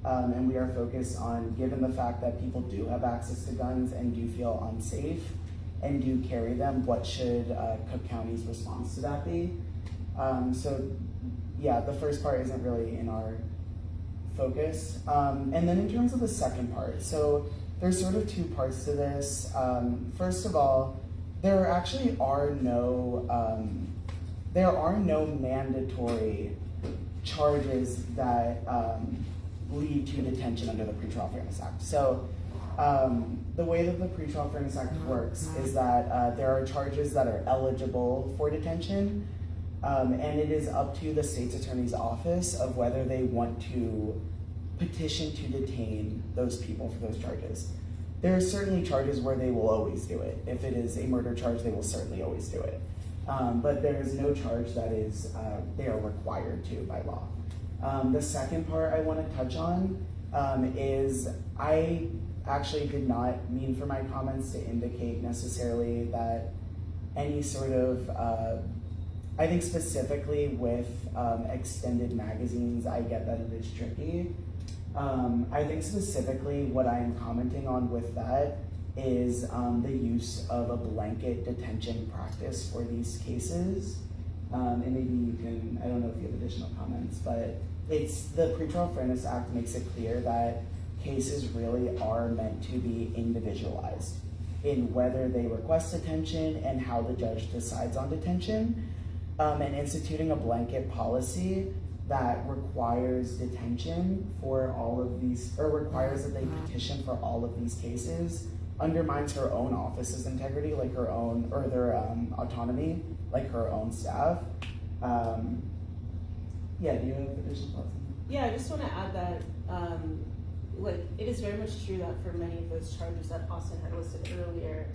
and we are focused on, given the fact that people do have access to guns and do feel unsafe and do carry them, what should Cook County's response to that be? So yeah, the first part isn't really in our focus. And then in terms of the second part, so there's sort of two parts to this. First of all, there actually are no mandatory charges that lead to detention under the Pretrial Fairness Act. So the way that the Pretrial Fairness Act works is that there are charges that are eligible for detention, and it is up to the state's attorney's office of whether they want to petition to detain those people for those charges. There are certainly charges where they will always do it. If it is a murder charge, they will certainly always do it. But there is no charge that is they are required to by law. The second part I want to touch on is I actually did not mean for my comments to indicate necessarily that any sort of I think specifically with extended magazines, I get that it is tricky. I think specifically what I am commenting on with that is the use of a blanket detention practice for these cases. And maybe you can, I don't know if you have additional comments, but it's the Pretrial Fairness Act makes it clear that cases really are meant to be individualized in whether they request detention and how the judge decides on detention. And instituting a blanket policy that requires detention for all of these, or requires that they petition for all of these cases, undermines her own office's integrity, like her own, or their autonomy, like her own staff. Yeah, do you have additional thoughts? Yeah, I just want to add that, it is very much true that for many of those charges that Austin had listed earlier,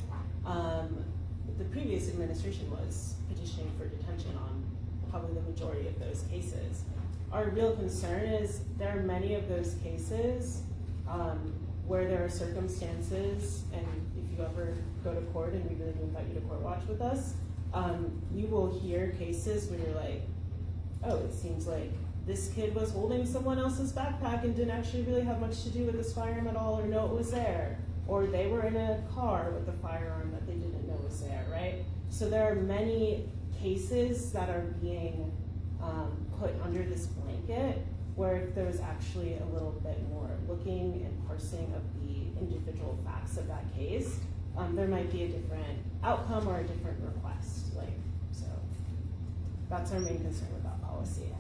the previous administration was petitioning for detention on probably the majority of those cases. Our real concern is there are many of those cases where there are circumstances, and if you ever go to court, and we really do invite you to court watch with us, you will hear cases where you're like, oh, it seems like this kid was holding someone else's backpack and didn't actually really have much to do with this firearm at all or know it was there. Or they were in a car with a firearm that they didn't know was there, right? So there are many cases that are being put under this blanket where if there was actually a little bit more looking and parsing of the individual facts of that case, there might be a different outcome or a different request. So that's our main concern with that policy.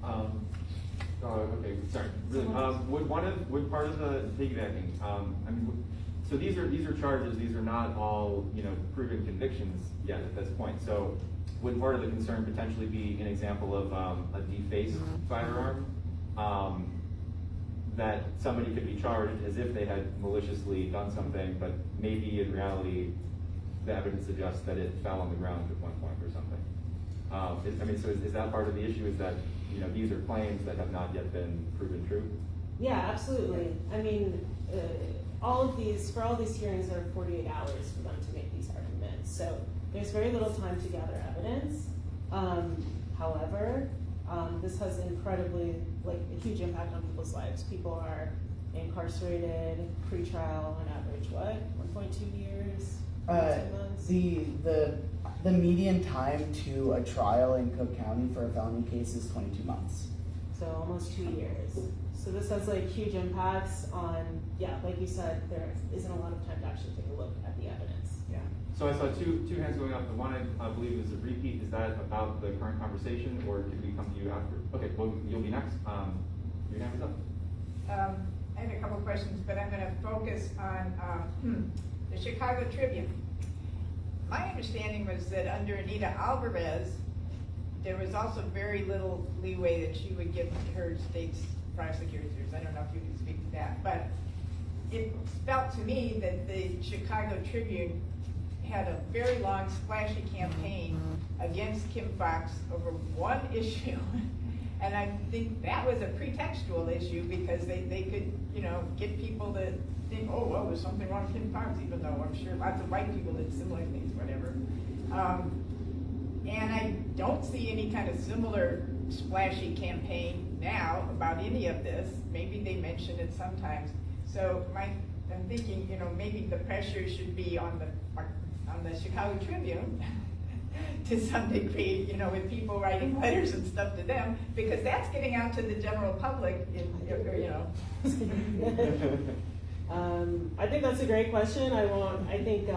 Okay, sorry. Really, would part of the piggybacking, I mean, so these are charges, these are not all, proven convictions yet at this point. So would part of the concern potentially be an example of a defaced firearm? That somebody could be charged as if they had maliciously done something, but maybe in reality, the evidence suggests that it fell on the ground at one point or something. So is that part of the issue, is that, these are claims that have not yet been proven true? Yeah, absolutely. I mean, for all these hearings, there are 48 hours for them to make these arguments. So there's very little time to gather evidence. However, this has incredibly, a huge impact on people's lives. People are incarcerated, pre-trial on average, 1.2 years, 2 months? The median time to a trial in Cook County for a felony case is 22 months. So almost 2 years. So this has huge impacts on, like you said, there isn't a lot of time to actually take a look at the evidence. Yeah. So I saw two hands going up. The one I believe is a repeat. Is that about the current conversation, or did we come to you after? Okay, well, you'll be next. Your hand is up. I have a couple questions, but I'm gonna focus on the Chicago Tribune. My understanding was that under Anita Alvarez, there was also very little leeway that she would give her state's prosecutors. I don't know if you can speak to that, but it felt to me that the Chicago Tribune had a very long, splashy campaign against Kim Foxx over one issue. And I think that was a pretextual issue because they could, get people to think, oh, well, there's something wrong with Kim Foxx, even though I'm sure lots of white people did similar things, whatever. And I don't see any kind of similar splashy campaign now about any of this. Maybe they mention it sometimes. So I'm thinking, maybe the pressure should be on the Chicago Tribune to some degree, with people writing letters and stuff to them, because that's getting out to the general public, I think that's a great question. I think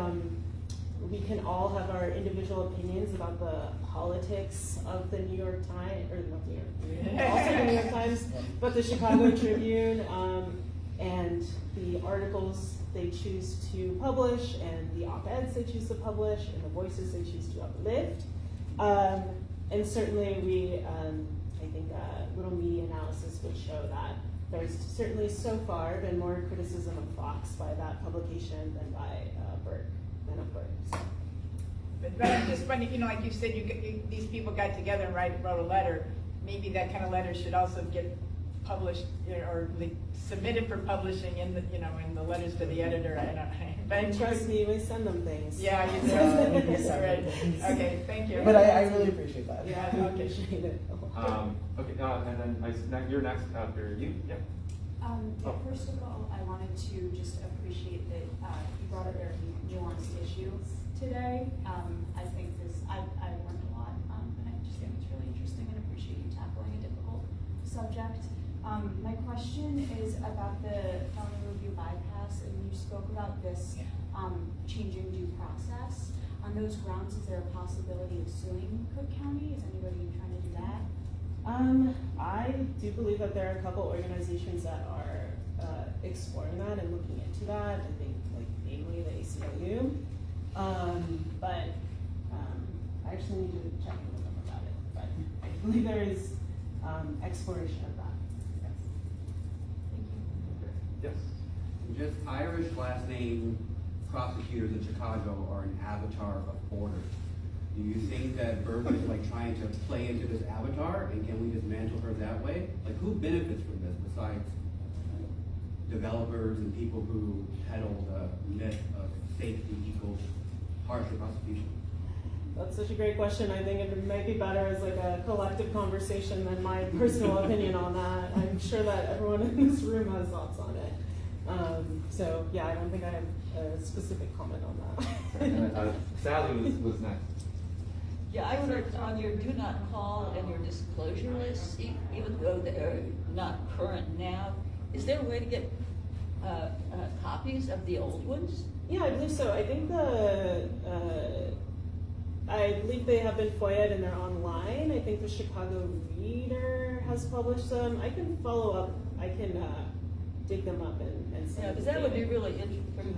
we can all have our individual opinions about the politics of the New York Times, or not the New York, also the New York Times, but the Chicago Tribune, and the articles they choose to publish, and the op-eds they choose to publish, and the voices they choose to uplift. And certainly I think a little media analysis would show that there's certainly so far been more criticism of Fox by that publication than by Burke. So. But I'm just wondering, like you said, these people got together and wrote a letter. Maybe that kind of letter should also get published or submitted for publishing in the, in the letters to the editor. I don't know. But trust me, we send them things. Yeah, you do. Right. Okay, thank you. But I really appreciate that. Yeah, I appreciate it. Okay, and then you're next after you. Yeah. First of all, I wanted to just appreciate that you brought a very nuanced issue today. I think I've learned a lot, and I just think it's really interesting and appreciate you tackling a difficult subject. My question is about the felony review bypass, and you spoke about this changing due process. On those grounds, is there a possibility of suing Cook County? Is anybody trying to do that? I do believe that there are a couple organizations that are exploring that and looking into that. I think, namely the ACLU. But I actually need to check in with them about it. But I believe there is exploration of that. Yes. Thank you. Yes. Just Irish last name prosecutors in Chicago are an avatar of order. Do you think that Bergen is like trying to play into this avatar, and can we dismantle her that way? Like, who benefits from this besides developers and people who peddle the myth of safety equals harsher prosecution? That's such a great question. I think it might be better as like a collective conversation than my personal opinion on that. I'm sure that everyone in this room has thoughts on it. So yeah, I don't think I have a specific comment on that. Sally was next. Yeah, I would, on your do not call and your disclosure lists, even though they're not current now, is there a way to get copies of the old ones? Yeah, I believe so. I think I believe they have been FOIA'd and they're online. I think the Chicago Reader has published them. I can follow up. I can dig them up and send Yeah, them because to that would be you. really,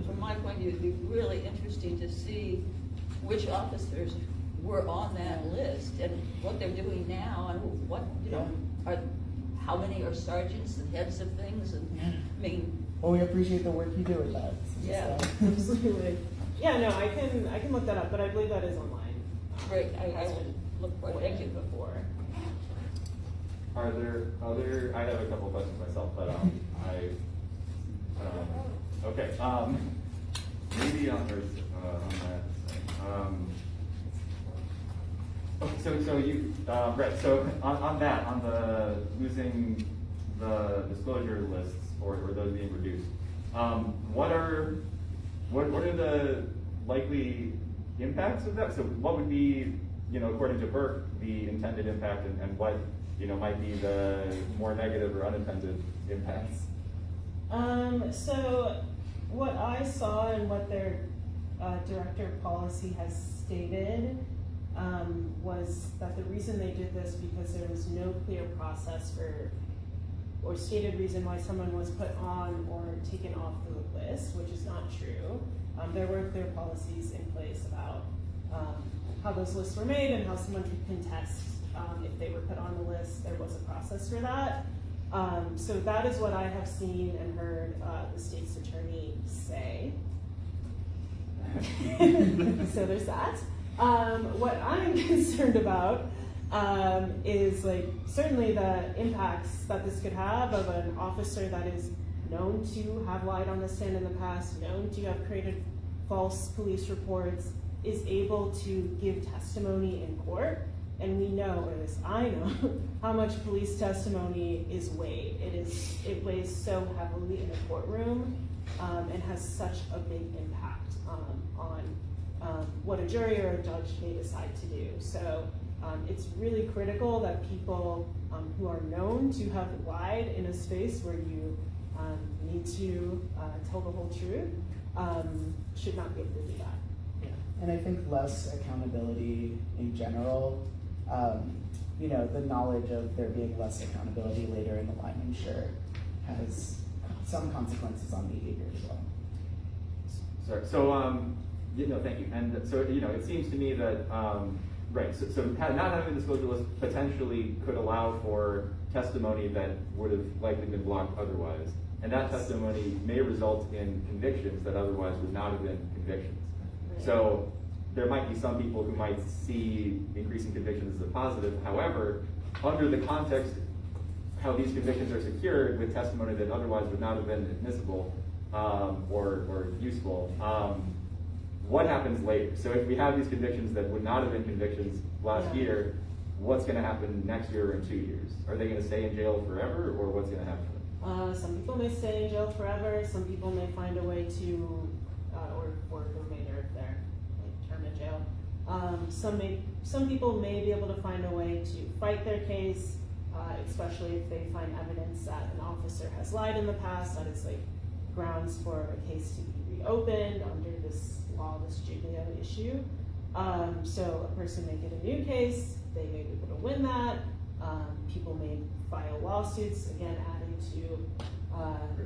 from my point of view, it'd be really interesting to see which officers were on that list and what they're doing now and what, you know, how many are sergeants and heads of things and, I mean. Well, we appreciate the work you do with that. Yeah. So. Absolutely. Yeah, no, I can look that up, but I believe that is online. Great, I would look for it, thank you. Before. Are there other, I have a couple of questions myself, but okay, maybe on that thing. So you, right, so on that, on the losing the disclosure lists or those being reduced, what are the likely impacts of that? So what would be, you know, according to Burke, the intended impact and what, you know, might be the more negative or unintended impacts? So what I saw and what their director of policy has stated was that the reason they did this because there was no clear process or stated reason why someone was put on or taken off the list, which is not true. There were clear policies in place about how those lists were made and how someone could contest if they were put on the list. There was a process for that. So that is what I have seen and heard the state's attorney say. So there's that. What I'm concerned about is like certainly the impacts that this could have of an officer that is known to have lied on the stand in the past, known to have created false police reports, is able to give testimony in court. And we know, or at least I know, how much police testimony is weighed. It weighs so heavily in a courtroom and has such a big impact on what a jury or a judge may decide to do. So it's really critical that people who are known to have lied in a space where you need to tell the whole truth should not be able to do that. Yeah. And I think less accountability in general, you know, the knowledge of there being less accountability later in the line, I'm sure, has some consequences on behavior as well. Sorry. So, you know, thank you. And so, you know, it seems to me that, right, so not having a disclosure list potentially could allow for testimony that would have likely been blocked otherwise. And that testimony may result in convictions that otherwise would not have been convictions. Right. So there might be some people who might see increasing convictions as a positive. However, under the context how these convictions are secured with testimony that otherwise would not have been admissible or useful, what happens later? So if we have these convictions that would not have been convictions last year, what's going to happen next year or in 2 years? Are they going to stay in jail forever, or what's going to happen? Some people may stay in jail forever. Some people may find a way to, or the remainder of their term in jail. Some people may be able to find a way to fight their case, especially if they find evidence that an officer has lied in the past. That is like grounds for a case to be reopened under this law, this Giglio issue. So a person may get a new case. They may be able to win that. People may file lawsuits, again adding to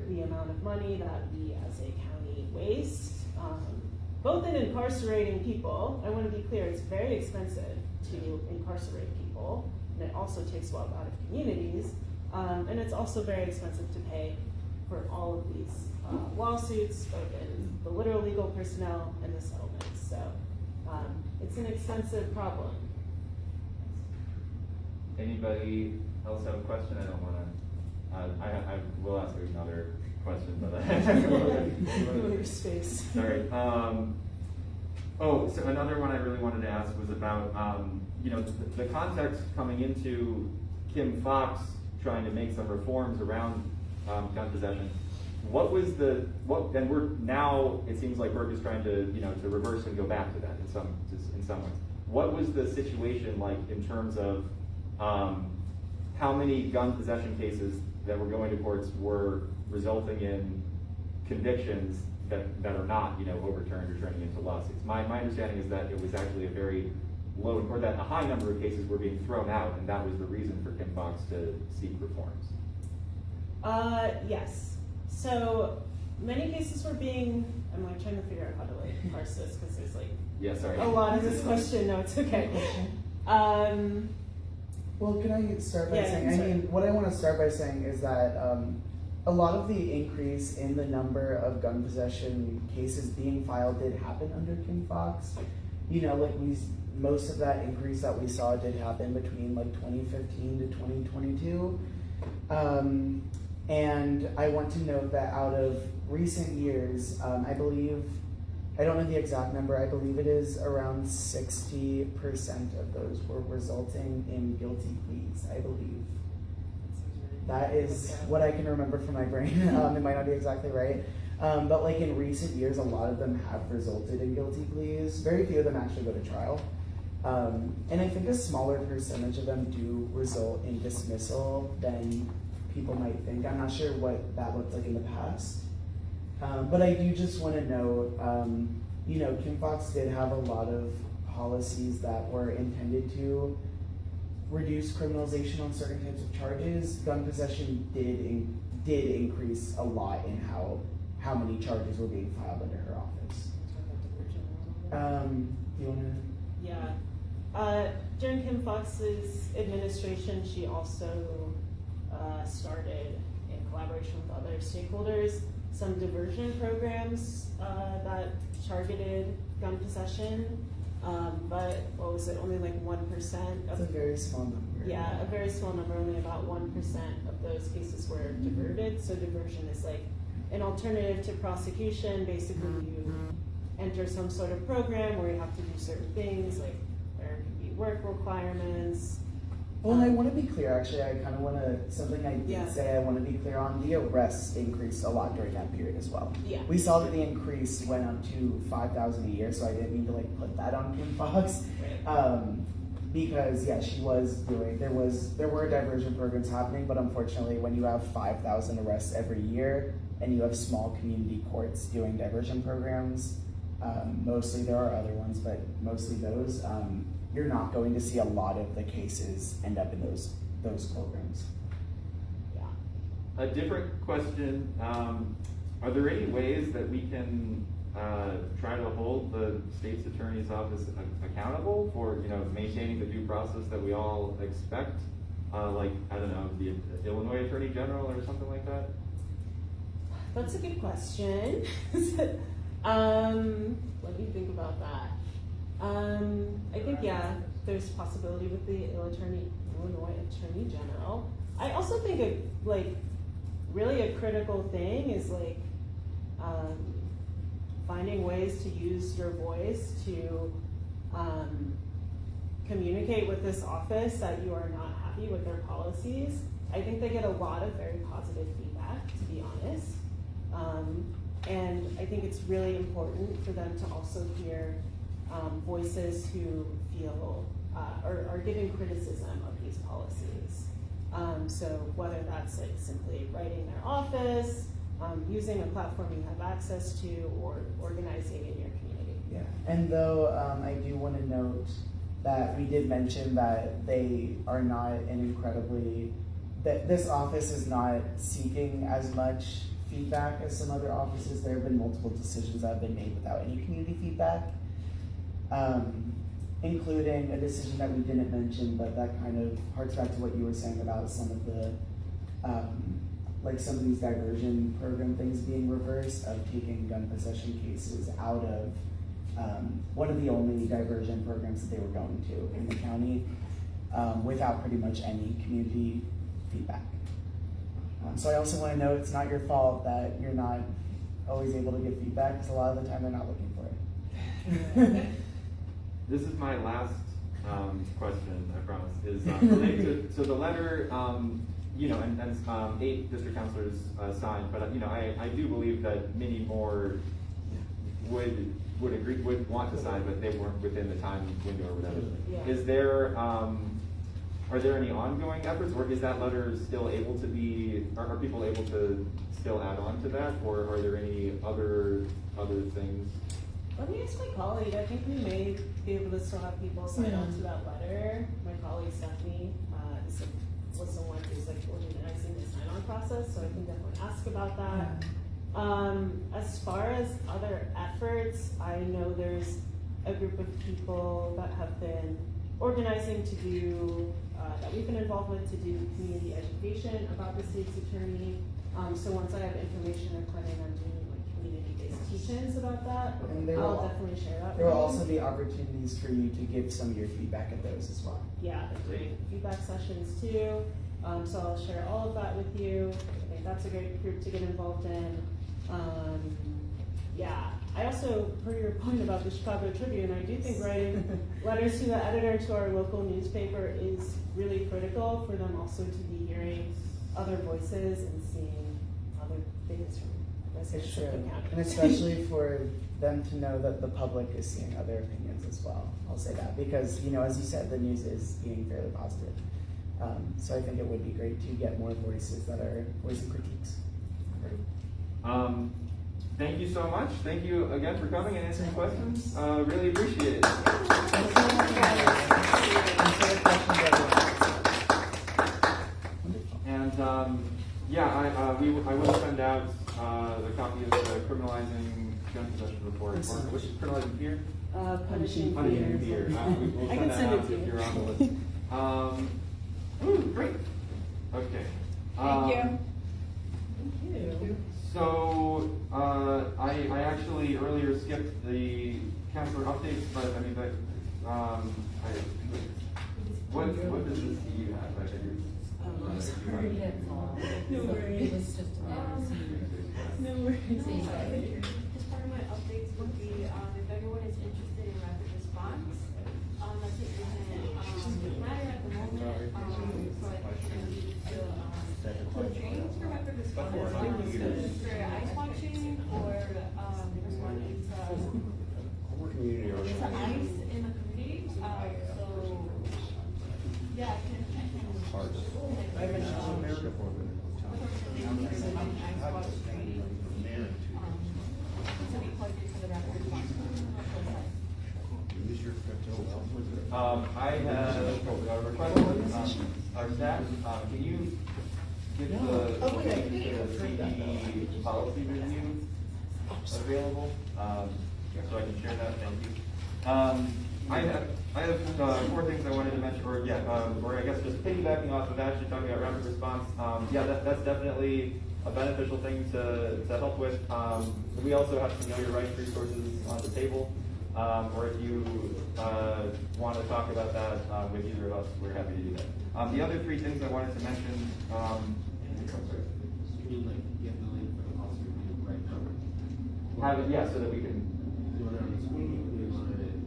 the amount of money that we as a county waste. Both in incarcerating people, I want to be clear, it's very expensive to incarcerate people, and it also takes wealth out of communities, and it's also very expensive to pay for all of these lawsuits, both in the literal legal personnel and the settlements. So It's an extensive problem. Anybody else have a question? I don't wanna, I will ask another question, but Your space. sorry. So another one I really wanted to ask was about, the context coming into Kim Foxx trying to make some reforms around gun possession. What was and we're now, it seems like Burke is trying to, to reverse and go back to that in some ways. What was the situation like in terms of how many gun possession cases that were going to courts were resulting in convictions that are not, overturned or turning into lawsuits? My understanding is that it was actually a very low, or that a high number of cases were being thrown out, and that was the reason for Kim Foxx to seek reforms. Yes. So many cases were being, I'm like trying to figure out how to parse this because there's Yeah, sorry. a lot of this question. No, it's okay. Well, can I start by Yeah, saying, sorry. what I want to start by saying is that a lot of the increase in the number of gun possession cases being filed did happen under Kim Foxx. Most of that increase that we saw did happen between 2015 to 2022. And I want to note that out of recent years, I don't know the exact number, I believe it is around 60% of those were resulting in guilty pleas, I believe. That is what I can remember from my brain. It might not be exactly right. But in recent years, a lot of them have resulted in guilty pleas. Very few of them actually go to trial. And I think a smaller percentage of them do result in dismissal than people might think. I'm not sure what that looked like in the past. But I do just want to note, Kim Foxx did have a lot of policies that were intended to reduce criminalization on certain types of charges. Gun possession did increase a lot in how many charges were being filed under her office. Do you want to? Yeah. During Kim Foxx's administration, she also started, in collaboration with other stakeholders, some diversion programs that targeted gun possession. But what was it? Only 1% It's a of. very small number. Yeah, a very small number. Only about 1% of those cases were diverted. So diversion is an alternative to prosecution. Basically, you enter some sort of program where you have to do certain things, like there could be work requirements. Well, and I want to be clear, actually, I kind of want to, something I did Yeah. say I want to be clear on, the arrests increased a lot during that period as well. Yeah. We saw that the increase went up to 5,000 a year, so I didn't mean to put that on Kim Foxx. Because she was doing, there were diversion programs happening, but unfortunately when you have 5,000 arrests every year and you have small community courts doing diversion programs, mostly there are other ones, but mostly those, you're not going to see a lot of the cases end up in those programs. Yeah. A different question, are there any ways that we can try to hold the state's attorney's office accountable for, maintaining the due process that we all expect? I don't know, the Illinois Attorney General or something like that? That's a good question. Let me think about that. I think, there's possibility with the Illinois Attorney General. I also think really a critical thing is finding ways to use your voice to communicate with this office that you are not happy with their policies. I think they get a lot of very positive feedback, to be honest. And I think it's really important for them to also hear voices who feel are giving criticism of these policies. So whether that's simply writing their office, using a platform you have access to, or organizing in your community. Yeah, and though I do want to note that we did mention that they are not that this office is not seeking as much feedback as some other offices. There have been multiple decisions that have been made without any community feedback, including a decision that we didn't mention, but that kind of harks back to what you were saying about some of the some of these diversion program things being reversed, of taking gun possession cases out of one of the only diversion programs that they were going to in the county, without pretty much any community feedback. So I also want to note it's not your fault that you're not always able to give feedback, because a lot of the time they're not looking for it. This is my last question, I promise, is related to the letter, you know, and 8 district councilors signed, but you know, I do believe that many more would agree, would want to sign, but they weren't within the time window or whatever. Yeah. Is there, are there any ongoing efforts, or is that letter still able to be, are people able to still add on to that, or are there any other things? Let me ask my colleague. I think we may be able to still have people sign on to that letter. My colleague Stephanie was the one who's like organizing the sign-on process, so I can definitely ask about that. As far as other efforts, I know there's a group of people that have been organizing to do, that we've been involved with, to do community education about the state's attorney. So once I have information, I'm planning on doing like community-based teach-ins about that. And there I'll will- definitely share that with There will you. also be opportunities for you to give some of your feedback at those as well. Yeah, the great feedback sessions too. So I'll share all of that with you. I think that's a great group to get involved in. Yeah, I also heard your point about the Chicago Tribune. I do think writing letters to the editor to our local newspaper is really critical for them also to be hearing other voices and seeing other things from It's residents true, of the county. and especially for them to know that the public is seeing other opinions as well. I'll say that, because, you know, as you said, the news is being fairly positive. So I think it would be great to get more voices that are voicing critiques. Thank you so much. Thank you again for coming and answering questions. Really appreciate it. And yeah, I will send out the copy of the criminalizing gun possession report, or which is criminalizing fear. Punishing Punishing fear. fear. We'll I send can that send out it to if you. you're on the list. Great. Okay. Thank you. Thank you. So, I actually earlier skipped the counselor updates, but I mean, what does this you have? I figured. No worries. No worries. Just part of my updates would be, if everyone is interested in rapid response, that's it, isn't matter at the moment, so I think the trainings for rapid response, for ice watching or, responding to ice in the community, so, yeah, I can. I've been to America for a bit. Ice watch training, to be plugged into the rapid response. I have a request from our staff. Can you get the CD policy review available? So I can share that. Thank you. I have 4 things I wanted to mention, or I guess just piggybacking off of actually talking about rapid response. That's definitely a beneficial thing to help with. We also have some Know Your Rights resources on the table. Or if you want to talk about that with either of us, we're happy to do that. The other 3 things I wanted to mention. Have it, so that we can.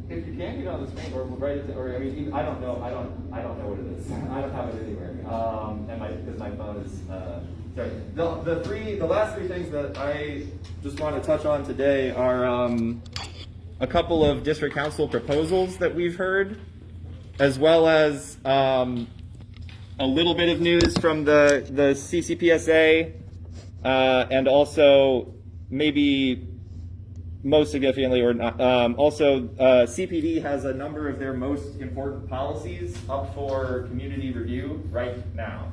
If you can't get on the screen, or write it, or I mean, I don't know what it is. I don't have it anywhere, and because my phone is. Sorry. The last 3 things that I just want to touch on today are a couple of district council proposals that we've heard, as well as a little bit of news from the CCPSA, and also maybe most significantly, or not, also CPD has a number of their most important policies up for community review right now.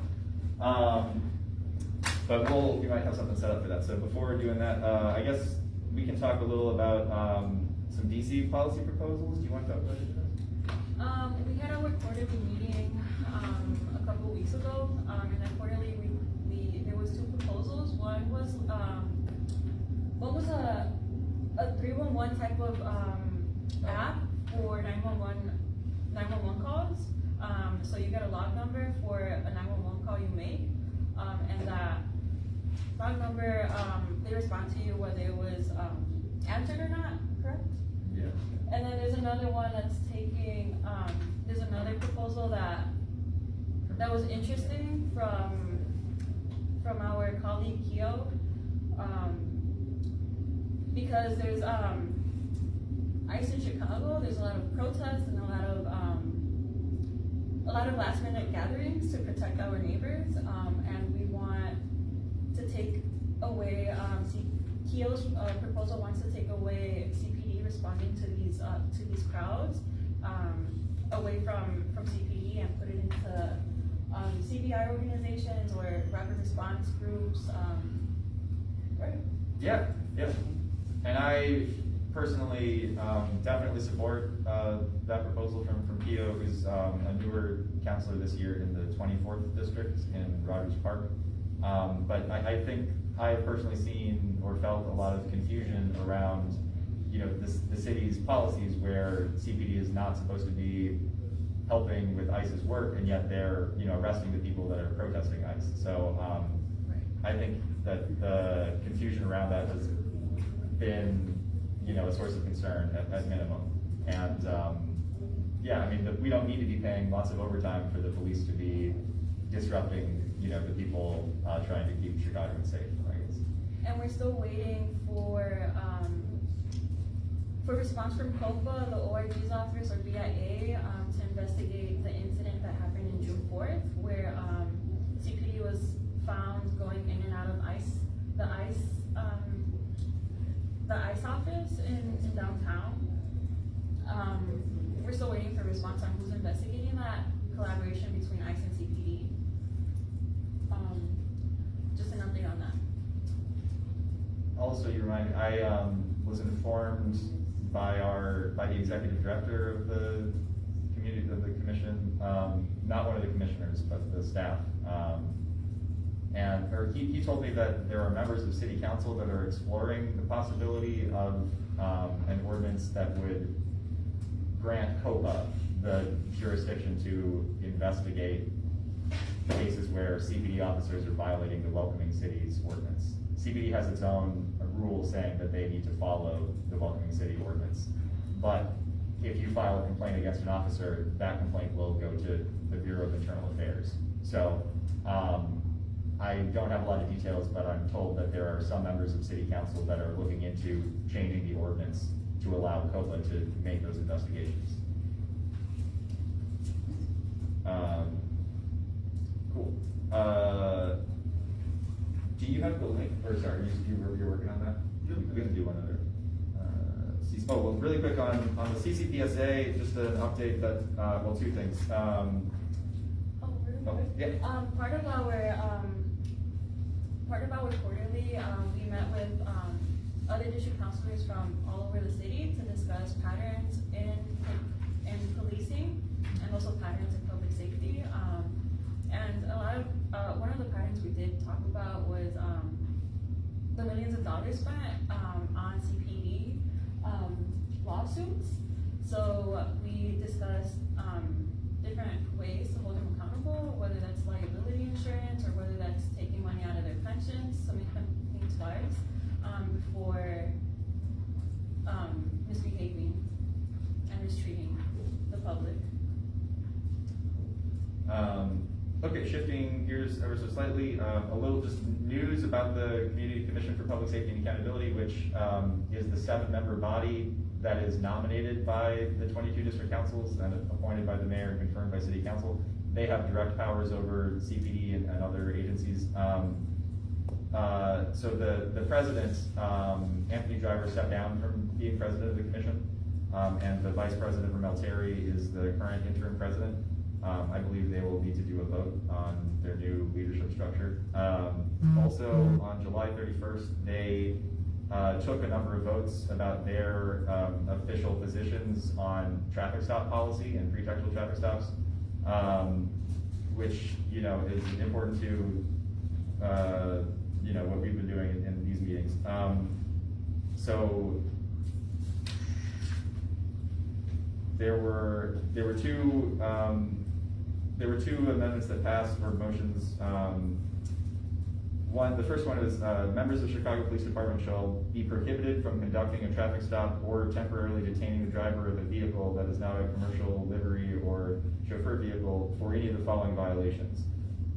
But we might have something set up for that. So before doing that, I guess we can talk a little about some DC policy proposals. Do you want to talk about it? We had our quarterly meeting a couple of weeks ago, and then quarterly there was 2 proposals. One was a 311 type of So you get a log number for a 911 call you make, and that log number, they respond to you whether it was answered or not, correct? Yeah. And then there's another one that's taking, there's another proposal that was interesting from our colleague Keo. Because there's ICE in Chicago, there's a lot of protests and a lot of last minute gatherings to protect our neighbors, and we want to take away, Keo's proposal wants to take away CPD responding to these crowds, away from CPD and put it into CBI organizations or rapid response groups, right? Yeah, yeah. And I personally definitely support that proposal from Keo, who's a newer counselor this year in the 24th district in Rogers Park. But I think I've personally seen or felt a lot of confusion around, the city's policies where CPD is not supposed to be helping with ICE's work, and yet they're, arresting the people that are protesting ICE. So I think that the confusion around that has been, a source of concern at minimum. And we don't need to be paying lots of overtime for the police to be disrupting, the people trying to keep Chicagoans safe, I guess. And we're still waiting for response from COPA, the ORG's office, or BIA, to investigate the incident that happened in June 4th, where CPD was found going in and out of the ICE office in downtown. We're still waiting for response on who's investigating that collaboration between ICE and CPD. Just an update on that. Also, you remind me, I was informed by the executive director of the commission, not one of the commissioners, but the staff. He told me that there are members of city council that are exploring the possibility of an ordinance that would grant COPA the jurisdiction to investigate cases where CPD officers are violating the Welcoming Cities ordinance. CPD has its own rule saying that they need to follow the Welcoming City ordinance. But if you file a complaint against an officer, that complaint will go to the Bureau of Internal Affairs. So I don't have a lot of details, but I'm told that there are some members of city council that are looking into changing the ordinance to allow COPA to make those investigations. Cool. Do you have the link, or sorry, you're working on that? We can do one other. Well, really quick on the CCPSA, just an update that, two things. Really quick. Yeah. Part of our quarterly, we met with other district counselors from all over the city to discuss patterns in policing and also patterns in public safety. And one of the patterns we did talk about was the millions of dollars spent on CPD lawsuits. So we discussed different ways to hold them accountable, whether that's liability insurance or whether that's taking money out of their pensions to make them think twice before misbehaving and mistreating the public. Okay, shifting gears ever so slightly, a little just news about the Community Commission for Public Safety and Accountability, which is the 7-member body that is nominated by the 22 district councils and appointed by the mayor and confirmed by city council. They have direct powers over CPD and other agencies. So the president, Anthony Driver, stepped down from being president of the commission, and the vice president, Ramel Terry, is the current interim president. I believe they will need to do a vote on their new leadership structure. Also, on July 31st, they took a number of votes about their official positions on traffic stop policy and pretextual traffic stops, which is important to what we've been doing in these meetings. So there were two there were two amendments that passed, or motions. The first one is, members of Chicago Police Department shall be prohibited from conducting a traffic stop or temporarily detaining the driver of a vehicle that is not a commercial livery or chauffeur vehicle for any of the following violations.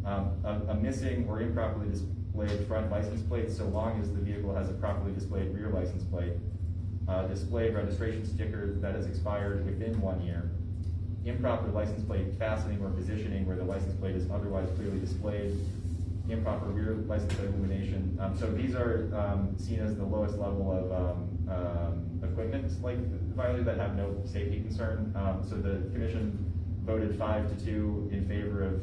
A missing or improperly displayed front license plate, so long as the vehicle has a properly displayed rear license plate. Displayed registration sticker that has expired within 1 year. Improper license plate fastening or positioning where the license plate is otherwise clearly displayed. Improper rear license plate illumination. So these are seen as the lowest level of equipment like violated that have no safety concern. So the commission voted 5-2 in favor of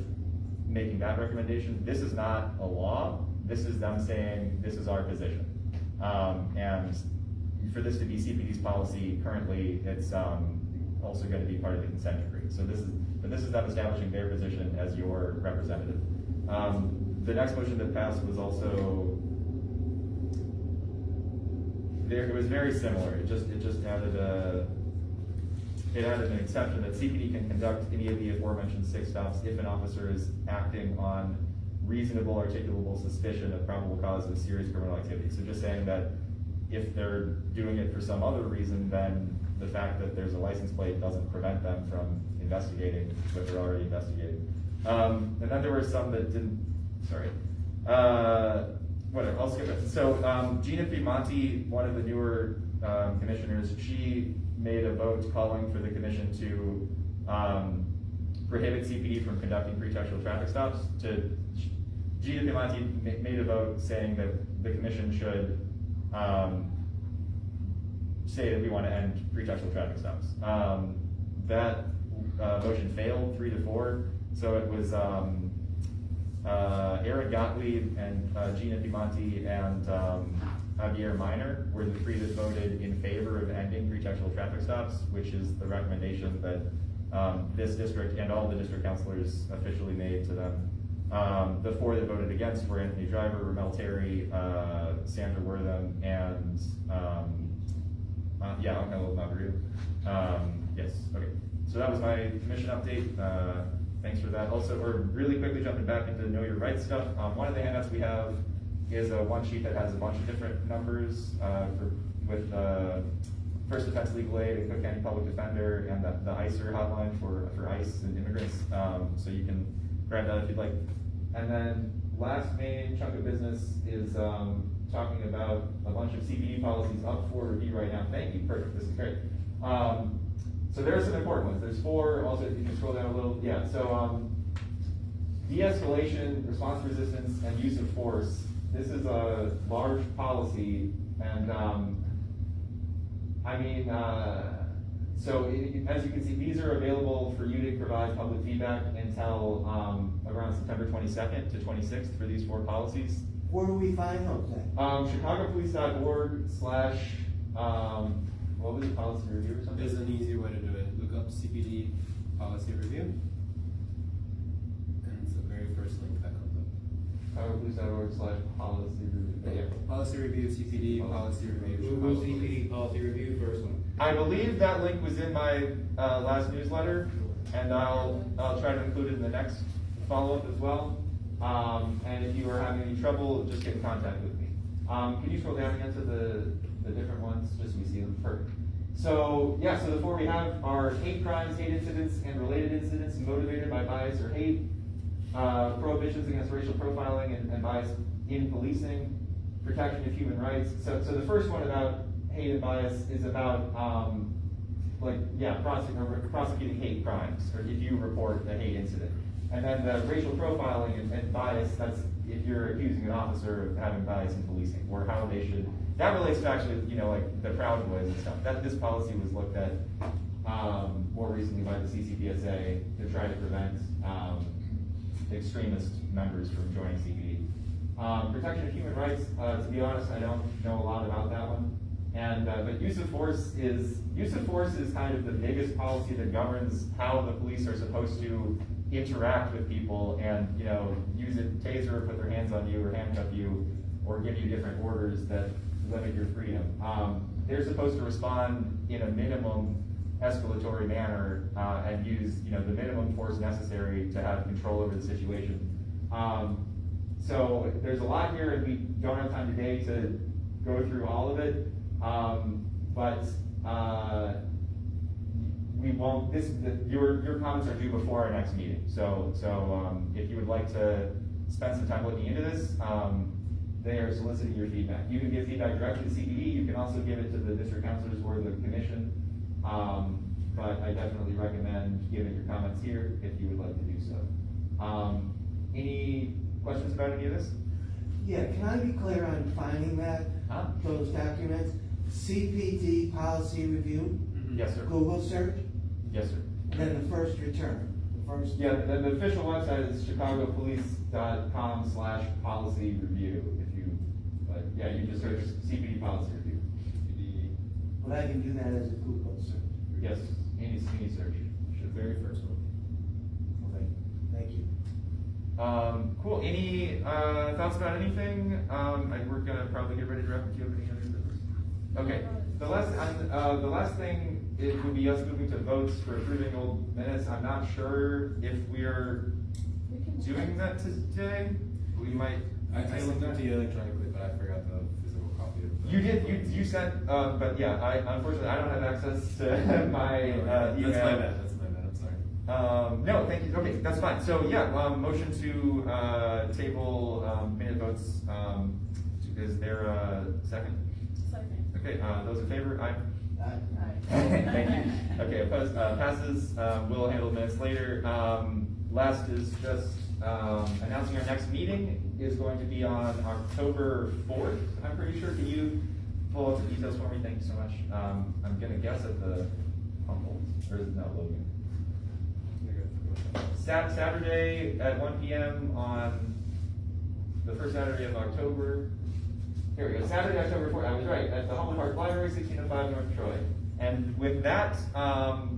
making that recommendation. This is not a law. This is them saying this is our position. And for this to be CPD's policy, currently it's also going to be part of the consent decree. So this is them establishing their position as your representative. The next motion that passed was also there. It was very similar. It just added an exception that CPD can conduct any of the aforementioned 6 stops if an officer is acting on reasonable articulable suspicion of probable cause of serious criminal activity. So just saying that if they're doing it for some other reason, then the fact that there's a license plate doesn't prevent them from investigating what they're already investigating. And then there were some that didn't. Sorry. Whatever, I'll skip it. So Gina Piemonte, one of the newer commissioners, she made a vote calling for the commission to prohibit CPD from conducting pretextual traffic stops. Gina Piemonte made a vote saying that the commission should say that we want to end pretextual traffic stops. That motion failed 3-4, so it was Aaron Gottlieb and Gina Piemonte and Javier Minor were the 3 that voted in favor of ending pretextual traffic stops, which is the recommendation that this district and all the district councilors officially made to them. The 4 that voted against were Anthony Driver, Ramel Terry, Sandra Wortham, and Angelo Mavreu. Yes, okay. So that was my commission update. Thanks for that. Also, we're really quickly jumping back into Know Your Rights stuff. One of the handouts we have is one sheet that has a bunch of different numbers with First Defense Legal Aid and Cook County Public Defender and the ICER hotline for ICE and immigrants. So you can grab that if you'd like. And then last main chunk of business is talking about a bunch of CPD policies up for review right now. Thank you, perfect, this is great. So there are some important ones. There's 4, also if you can scroll down a little. Yeah, so de-escalation, response resistance, and use of force. This is a large policy, and so as you can see, these are available for you to provide public feedback until around September 22nd to 26th for these 4 policies. Where do we find those at? ChicagoPolice.org/ what was it, policy review or something? There's an easy way to do it. Look up CPD policy review, and it's the very first link that comes up. ChicagoPolice.org/policy review. Yeah. Policy review, CPD, policy review. Google CPD policy review, first one. I believe that link was in my last newsletter, and I'll try to include it in the next follow-up as well. And if you are having any trouble, just get in contact with me. Can you scroll down again to the different ones, just so we see them? Perfect. So yeah, so the 4 we have are hate crimes, hate incidents, and related incidents motivated by bias or hate, prohibitions against racial profiling and bias in policing, protection of human rights. So the first one about hate and bias is about prosecuting hate crimes, or if you report a hate incident. And then the racial profiling and bias, that's if you're accusing an officer of having bias in policing, or how they should. That relates to actually, like the Proud Boys and stuff. This policy was looked at more recently by the CCPSA to try to prevent extremist members from joining CPD. Protection of human rights, to be honest, I don't know a lot about that one. And but use of force is kind of the biggest policy that governs how the police are supposed to interact with people and use a taser or put their hands on you or handcuff you or give you different orders that limit your freedom. They're supposed to respond in a minimum escalatory manner, and use, the minimum force necessary to have control over the situation. So there's a lot here, and we don't have time today to go through all of it. But we won't. Your comments are due before our next meeting. So if you would like to spend some time looking into this, they are soliciting your feedback. You can give feedback directly to CPD. You can also give it to the district councilors or the commission. But I definitely recommend giving your comments here if you would like to do so. Any questions about any of this? Yeah, can I be clear on finding that, those documents? CPD policy review, Yes, sir. Google search, Yes, sir. and then the first return, the first. Yeah, the official website is chicagopolice.com/policy review. If you, you just search CPD policy review. But I can do that as a Google search. Yes, any search. The very first one. Okay, thank you. Cool. Any thoughts about anything? We're gonna probably get ready to wrap. Do you have any other business? Okay. The last thing it would be us moving to votes for approving old minutes. I'm not sure if we are doing that today. We might. I sent it to you electronically, but I forgot the physical copy of it. You did. You sent. But yeah. Unfortunately I don't have access to my email. That's my bad. I'm sorry. No, thank you. Okay, that's fine. So yeah, motion to table minute votes. Is there a second? Second. Okay, those in favor? Aye. Aye. Thank you. Okay, opposed, passes. We'll handle minutes later. Last is just announcing our next meeting is going to be on October 4th, I'm pretty sure. Can you pull up the details for me? Thank you so much. I'm gonna guess at the Humboldt, or is it not Logan? Saturday at 1 p.m. on the first Saturday of October. Here we go, Saturday, October 4th, I was right, at the Humboldt Park Library, 1605 North Troy. And with that,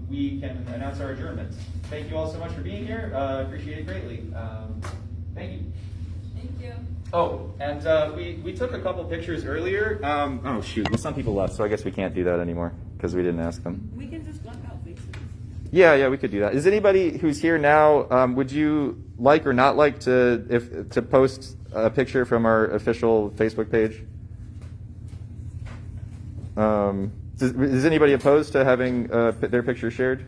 we can announce our adjournment. Thank you all so much for being here, appreciate it greatly. Thank you. Thank you. Oh, and we took a couple pictures earlier. Oh shoot, well, some people left, so I guess we can't do that anymore, because we didn't ask them. We can just block out faces. Yeah, we could do that. Is anybody who's here now, would you like or not like to post a picture from our official Facebook page? Is anybody opposed to having their picture shared?